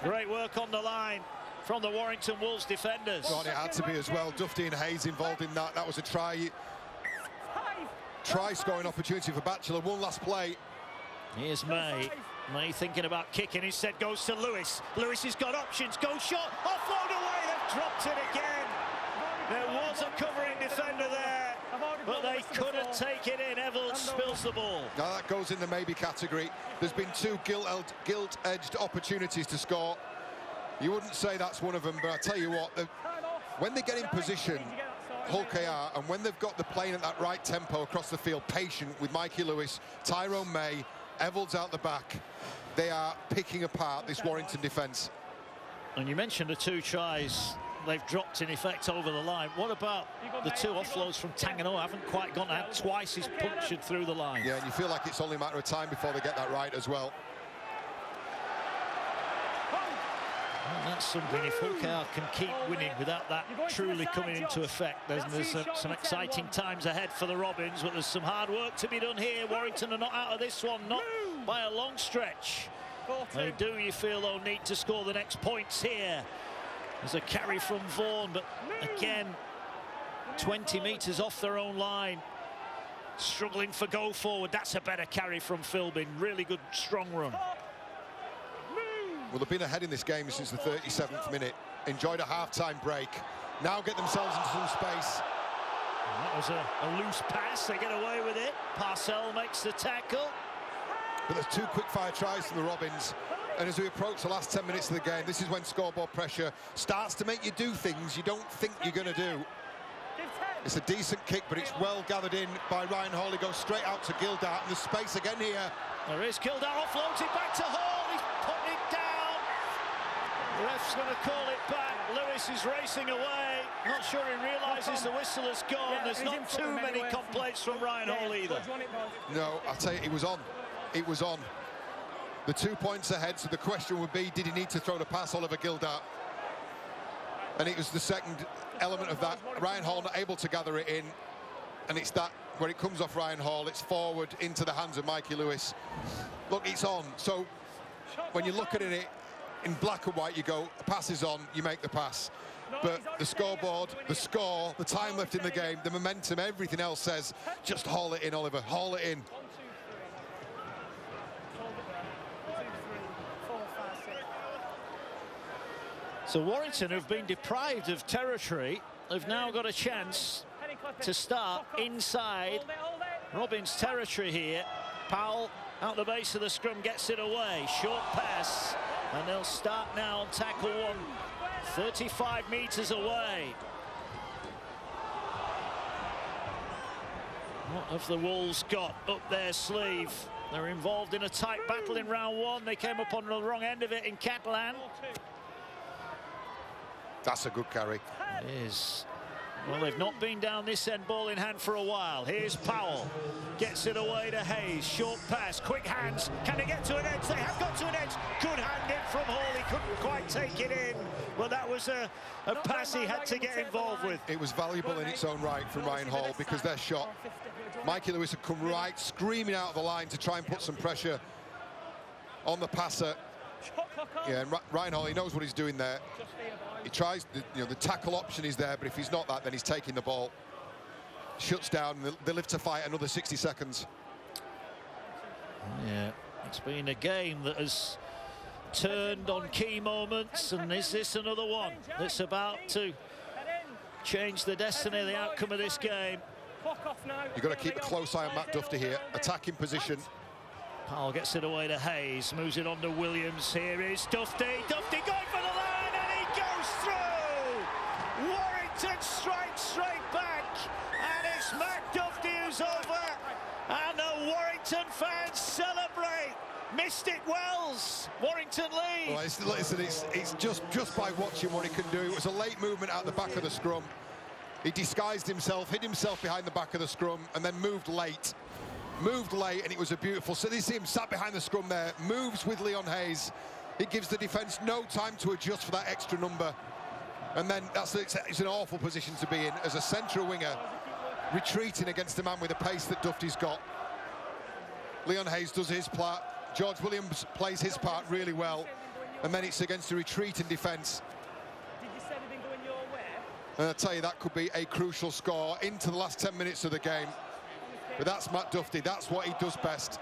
Great work on the line from the Warrington Wolves defenders. God, it had to be as well. Dufty and Hayes involved in that. That was a try scoring opportunity for Batchelor. One last play. Here's May. May thinking about kicking. Instead goes to Lewis. Lewis has got options. Goes short. Offload away. They've dropped it again. There was a covering defender there, but they couldn't take it in. Evans spills the ball. Now that goes in the maybe category. There's been two gilt-edged opportunities to score. You wouldn't say that's one of them, but I tell you what, when they get in position, Hull KR, and when they've got the playing at that right tempo across the field, patient with Mikey Lewis, Tyrone May, Evans out the back, they are picking apart this Warrington defence. And you mentioned the two tries they've dropped in effect over the line. What about the two offloads from Tanganoa? Haven't quite gone out. Twice he's punctured through the line. Yeah, and you feel like it's only a matter of time before they get that right as well. Well, that's something. If Hull KR can keep winning without that truly coming into effect, there's some exciting times ahead for the Robins, but there's some hard work to be done here. Warrington are not out of this one, not by a long stretch. They do, you feel, though, need to score the next points here. There's a carry from Vaughan, but again, 20 metres off their own line. Struggling for go forward. That's a better carry from Philbin. Really good, strong run. Well, they've been ahead in this game since the 37th minute. Enjoyed a half-time break. Now get themselves into some space. And that was a loose pass. They get away with it. Parcell makes the tackle. But there's two quick-fire tries from the Robins. And as we approach the last 10 minutes of the game, this is when scoreboard pressure starts to make you do things you don't think you're going to do. It's a decent kick, but it's well gathered in by Ryan Hall. He goes straight out to Gildart, and there's space again here. There is Gildart, offloads it back to Hall. He's putting it down. The ref's going to call it back. Lewis is racing away. Not sure he realises the whistle has gone. There's not too many complaints from Ryan Hall either. No, I'll tell you, it was on. It was on. The 2 points ahead, so the question would be, did he need to throw the pass, Oliver Gildart? And it was the second element of that. Ryan Hall not able to gather it in, and it's that, where it comes off Ryan Hall, it's forward into the hands of Mikey Lewis. Look, it's on. So when you look at it in black and white, you go, a pass is on, you make the pass. But the scoreboard, the score, the time left in the game, the momentum, everything else says, just haul it in, Oliver, haul it in. So Warrington, who've been deprived of territory, have now got a chance to start inside Robins' territory here. Powell out the base of the scrum, gets it away. Short pass, and they'll start now on tackle one, 35 metres away. What have the Wolves got up their sleeve? They're involved in a tight battle in round one. They came up on the wrong end of it in Catalan. That's a good carry. It is. Well, they've not been down this end, ball in hand for a while. Here's Powell. Gets it away to Hayes. Short pass, quick hands. Can they get to an edge? They have got to an edge. Good hand in from Hall. He couldn't quite take it in. But that was a pass he had to get involved with. It was valuable in its own right from Ryan Hall, because their shot, Mikey Lewis had come right, screaming out of the line to try and put some pressure on the passer. Yeah, and Ryan Hall, he knows what he's doing there. He tries, the tackle option is there, but if he's not that, then he's taking the ball. shuts down. They live to fight another 60 seconds. Yeah, it's been a game that has turned on key moments, and is this another one that's about to change the destiny, the outcome of this game? You've got to keep a close eye on Matt Duffy here. Attacking position. Powell gets it away to Hayes, moves it on to Williams. Here is Duffy. Duffy going for the line, and he goes through. Warrington strikes straight back, and it's Matt Duffy who's over. And the Warrington fans celebrate. Mystic Wells, Warrington lead. Well, listen, it's just by watching what he can do. It was a late movement out the back of the scrum. He disguised himself, hid himself behind the back of the scrum, and then moved late. And it was a beautiful. So they see him sat behind the scrum there, moves with Leon Hayes. It gives the defence no time to adjust for that extra number. And then it's an awful position to be in as a central winger, retreating against a man with the pace that Duffy's got. Leon Hayes does his part. George Williams plays his part really well. And then it's against a retreating defence. And I tell you, that could be a crucial score into the last 10 minutes of the game. But that's Matt Duffy. That's what he does best.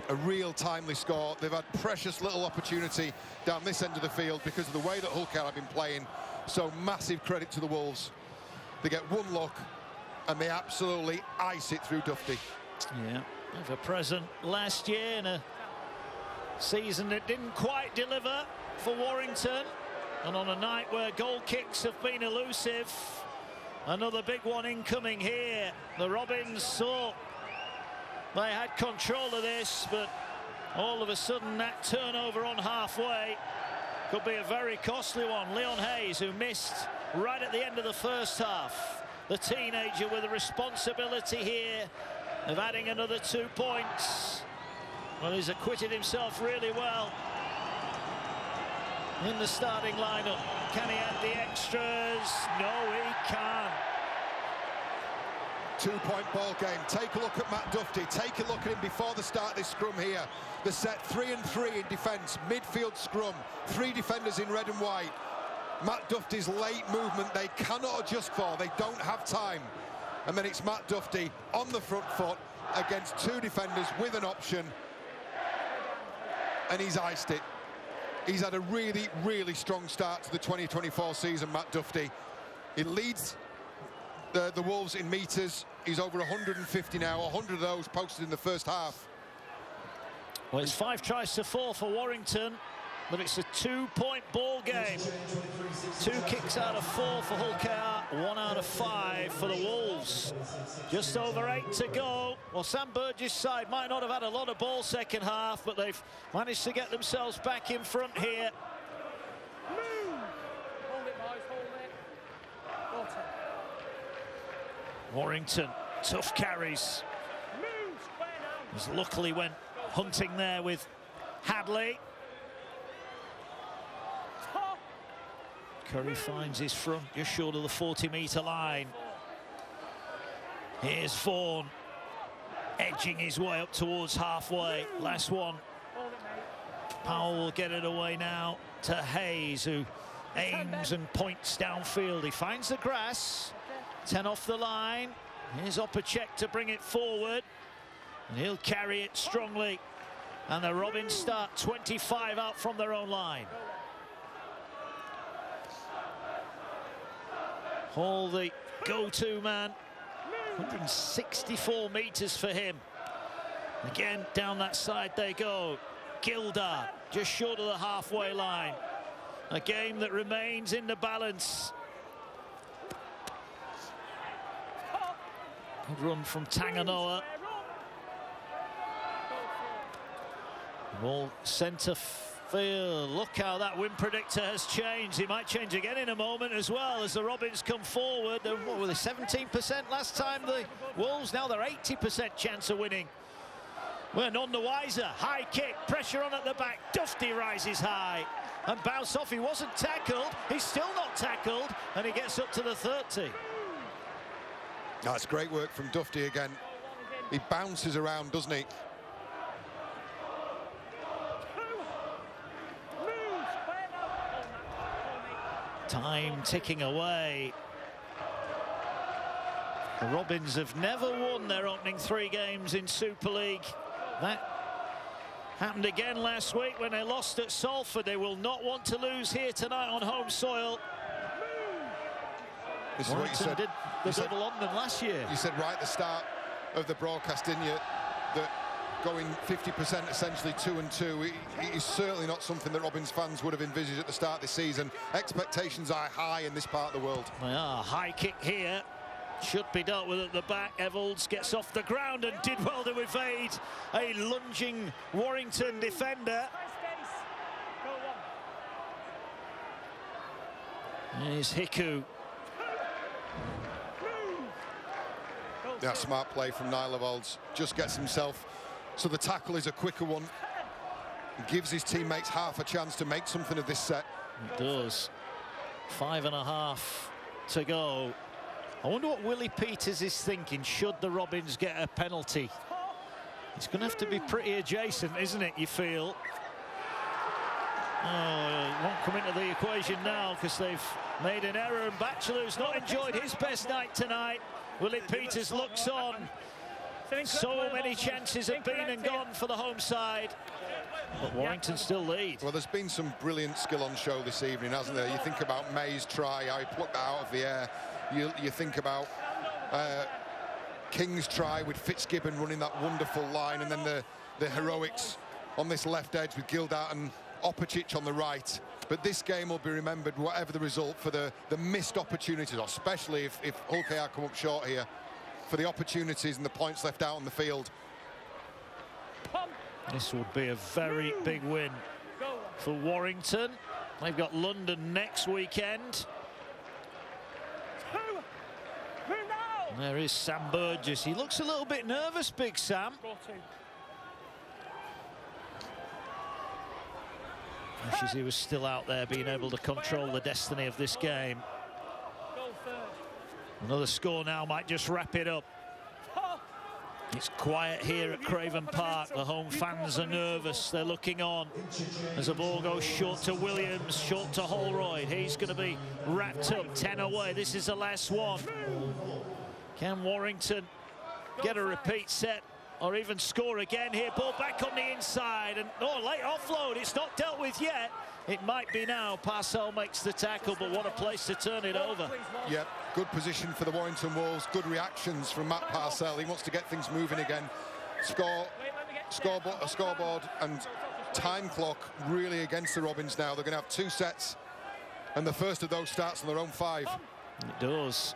A real timely score. They've had precious little opportunity down this end of the field because of the way that Hull KR have been playing. So massive credit to the Wolves. They get one look and they absolutely ice it through Duffy. Yeah, ever present last year in a season that didn't quite deliver for Warrington. And on a night where goal kicks have been elusive, another big one incoming here. The Robins thought they had control of this, but all of a sudden that turnover on halfway could be a very costly one. Leon Hayes, who missed right at the end of the first half. The teenager with the responsibility here of adding another 2 points. Well, he's acquitted himself really well in the starting lineup. Can he add the extras? No, he can't. 2-point ball game. Take a look at Matt Duffy. Take a look at him before the start of this scrum here. The set 3 and 3 in defence. Midfield scrum. 3 defenders in red and white. Matt Duffy's late movement they cannot adjust for. They don't have time. And then it's Matt Duffy on the front foot against 2 defenders with an option. And he's iced it. He's had a really, really strong start to the 2024 season, Matt Duffy. He leads the Wolves in metres. He's over 150 now, 100 of those posted in the first half. Well, it's 5 tries to 4 for Warrington, but it's a 2-point ball game. 2 kicks out of 4 for Hull KR, 1 out of 5 for the Wolves. Just over 8 to go. Well, Sam Burgess' side might not have had a lot of ball second half, but they've managed to get themselves back in front here. Warrington, tough carries. As luckily went hunting there with Hadley. Curry finds his front just short of the 40-metre line. Here's Vaughan, edging his way up towards halfway. Last one. Powell will get it away now to Hayes, who aims and points downfield. He finds the grass. 10 off the line. Here's Opacek to bring it forward. And he'll carry it strongly. And the Robins start 25 out from their own line. Hall, the go-to man. 164 metres for him. Again, down that side they go. Gildart, just short of the halfway line. A game that remains in the balance. Good run from Tanganoa. Ball centre field. Look how that win predictor has changed. He might change again in a moment as well as the Robins come forward. What were they, 17% last time? The Wolves, now they're 80% chance of winning. We're none the wiser. High kick, pressure on at the back. Duffy rises high and bounce off. He wasn't tackled. He's still not tackled, and he gets up to the 30. That's great work from Duffy again. He bounces around, doesn't he? Time ticking away. The Robins have never won their opening 3 games in Super League. That happened again last week when they lost at Salford. They will not want to lose here tonight on home soil. This is what you said. Did the double on them last year. You said right at the start of the broadcast, didn't you, that going 50% essentially 2-2 it is certainly not something that Robins fans would have envisaged at the start of the season. Expectations are high in this part of the world. They are. High kick here. Should be dealt with at the back. Evolds gets off the ground and did well to evade a lunging Warrington defender. Here's Hiku. Yeah, smart play from Niall Evolds. Just gets himself, so the tackle is a quicker one. Gives his teammates half a chance to make something of this set. It does. 5.5 to go. I wonder what Willie Peters is thinking should the Robins get a penalty. It's going to have to be pretty adjacent, isn't it, you feel? Oh, it won't come into the equation now because they've made an error, and Batchelor's not enjoyed his best night tonight. Willie Peters looks on. So many chances have been and gone for the home side. But Warrington still lead. Well, there's been some brilliant skill on show this evening, hasn't there? You think about May's try, how he plucked that out of the air. You think about King's try with Fitzgibbon running that wonderful line, and then the heroics on this left edge with Gildart and Opicic on the right. But this game will be remembered, whatever the result, for the missed opportunities, especially if Hull KR come up short here, for the opportunities and the points left out on the field. This would be a very big win for Warrington. They've got London next weekend. And there is Sam Burgess. He looks a little bit nervous, Big Sam. Wishes he was still out there being able to control the destiny of this game. Another score now might just wrap it up. It's quiet here at Craven Park. The home fans are nervous. They're looking on as the ball goes short to Williams, short to Holroyd. He's going to be wrapped up, 10 away. This is the last one. Can Warrington get a repeat set or even score again here? Ball back on the inside, and late offload. It's not dealt with yet. It might be now. Parcell makes the tackle, but what a place to turn it over. Yep, good position for the Warrington Wolves. Good reactions from Matt Parcell. He wants to get things moving again. Scoreboard and time clock really against the Robins now. They're going to have 2 sets, and the first of those starts on their own 5. It does.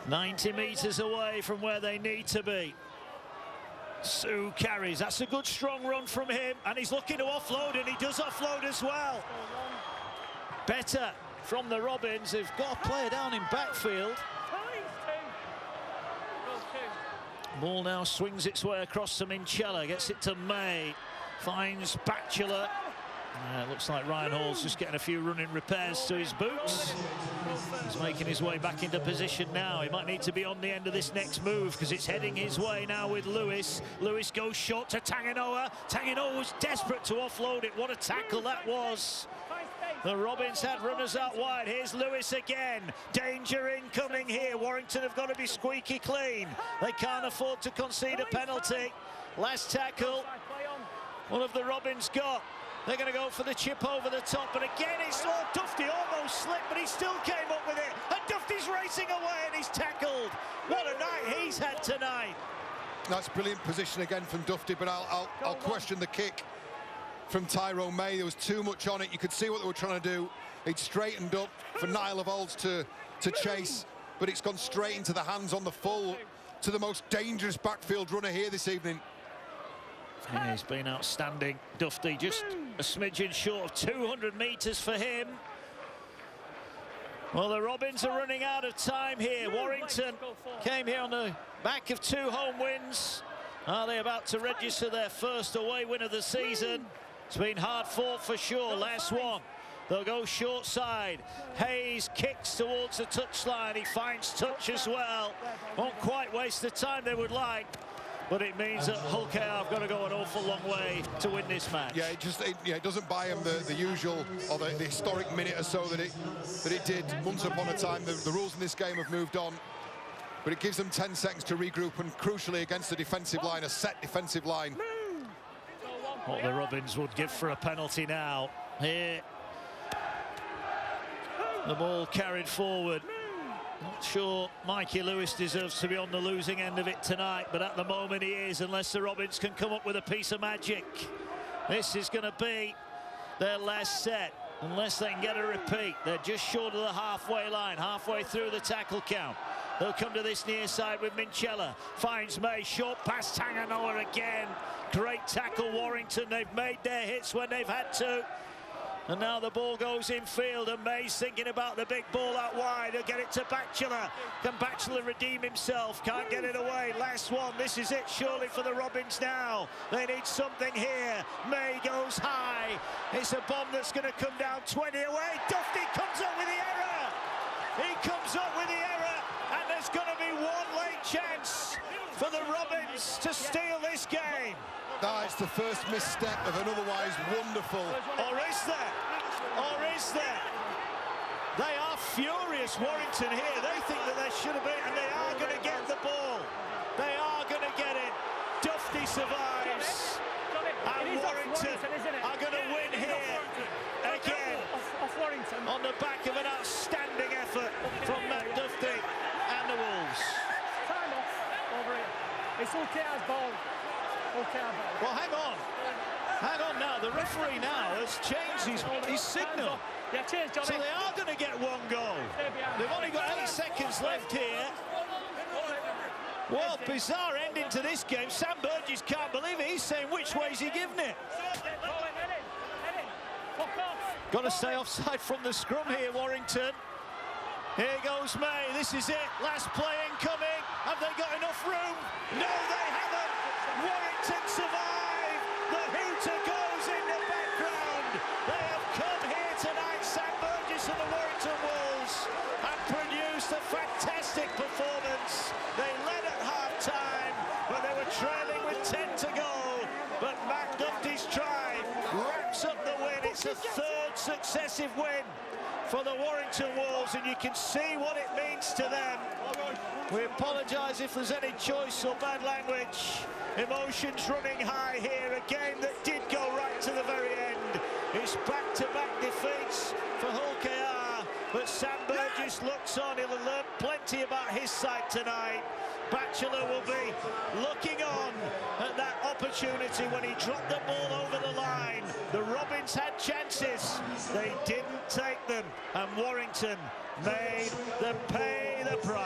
90 metres away from where they need to be. Sue carries. That's a good strong run from him, and he's looking to offload, and he does offload as well. Better from the Robins, who've got a player down in backfield. Ball now swings its way across to Minchella, gets it to May, finds Batchelor. Looks like Ryan Hall's just getting a few running repairs to his boots. He's making his way back into position now. He might need to be on the end of this next move because it's heading his way now with Lewis. Lewis goes short to Tanganoa. Tanganoa was desperate to offload it. What a tackle that was. The Robins had runners out wide. Here's Lewis again. Danger incoming here. Warrington have got to be squeaky clean. They can't afford to concede a penalty. Last tackle, one of the Robins got. They're going to go for the chip over the top, and again it's Duffy almost slipped, but he still came up with it, and Duffy's racing away and he's tackled. What a night he's had tonight. That's brilliant position again from Duffy, but I'll question the kick from Tyrone May. There was too much on it. You could see what they were trying to do. It straightened up for Niall Evolds to chase, but it's gone straight into the hands on the full to the most dangerous backfield runner here this evening. Yeah, he's been outstanding. Duffy just a smidgen short of 200 metres for him. Well, the Robins are running out of time here. Warrington came here on the back of 2 home wins. Are they about to register their first away win of the season? It's been hard fought for sure. Last one. They'll go short side. Hayes kicks towards the touchline. He finds touch as well. Won't quite waste the time they would like. But it means that Hull KR have got to go an awful long way to win this match. Yeah, it doesn't buy him the usual or the historic minute or so that it did once upon a time. The rules in this game have moved on. but it gives them 10 seconds to regroup, and crucially against the defensive line, a set defensive line. What the Robins would give for a penalty now. Here, the ball carried forward. Not sure Mikey Lewis deserves to be on the losing end of it tonight, but at the moment he is, unless the Robins can come up with a piece of magic. This is going to be their last set, unless they can get a repeat. They're just short of the halfway line, halfway through the tackle count. They'll come to this near side with Minchella. Finds May, short pass, Tanganoa again. Great tackle, Warrington. They've made their hits when they've had to. And now the ball goes in field, and May's thinking about the big ball out wide. He'll get it to Batchelor. Can Batchelor redeem himself? Can't get it away. Last one. This is it, surely, for the Robins now. They need something here. May goes high. It's a bomb that's going to come down 20 away. Duffy comes up with the error. He comes up with the error, and there's going to be one late chance for the Robins to steal this game. It's the first misstep of an otherwise wonderful... Or is there? Or is there? They are furious, Warrington, here. They think that there should have been, and they are going to get the ball. They are going to get it. Duffy survives. And Warrington are going to win here again on the back of an outstanding effort from Matt Duffy and the Wolves. Time off over it. It's OKR's ball. Well, hang on now. The referee now has changed his signal. Yeah, cheers, Johnny. So they are going to get one goal. They've only got 8 seconds left here. Well, bizarre ending to this game. Sam Burgess can't believe it. He's saying, which way's he giving it? Got to stay offside from the scrum here, Warrington. Here goes May. This is it. Last play incoming. Have they got enough room? No, they haven't. Warrington survive. The hooter goes in the background. They have come here tonight, Sam Burgess and the Warrington Wolves, and produced a fantastic performance. They led at half-time, but they were trailing with 10 to go. But Matt Duffy's try wraps up the win. It's a third successive win for the Warrington Wolves, and you can see what it means to them. We apologise if there's any choice or bad language. Emotions running high here. A game that did go right to the very end. It's back-to-back defeats for Hull KR, but Sam Burgess looks on. He'll have learned plenty about his side tonight. Batchelor will be looking on at that opportunity when he dropped the ball over the line. The Robins had chances. They didn't take them, and Warrington made them pay the price.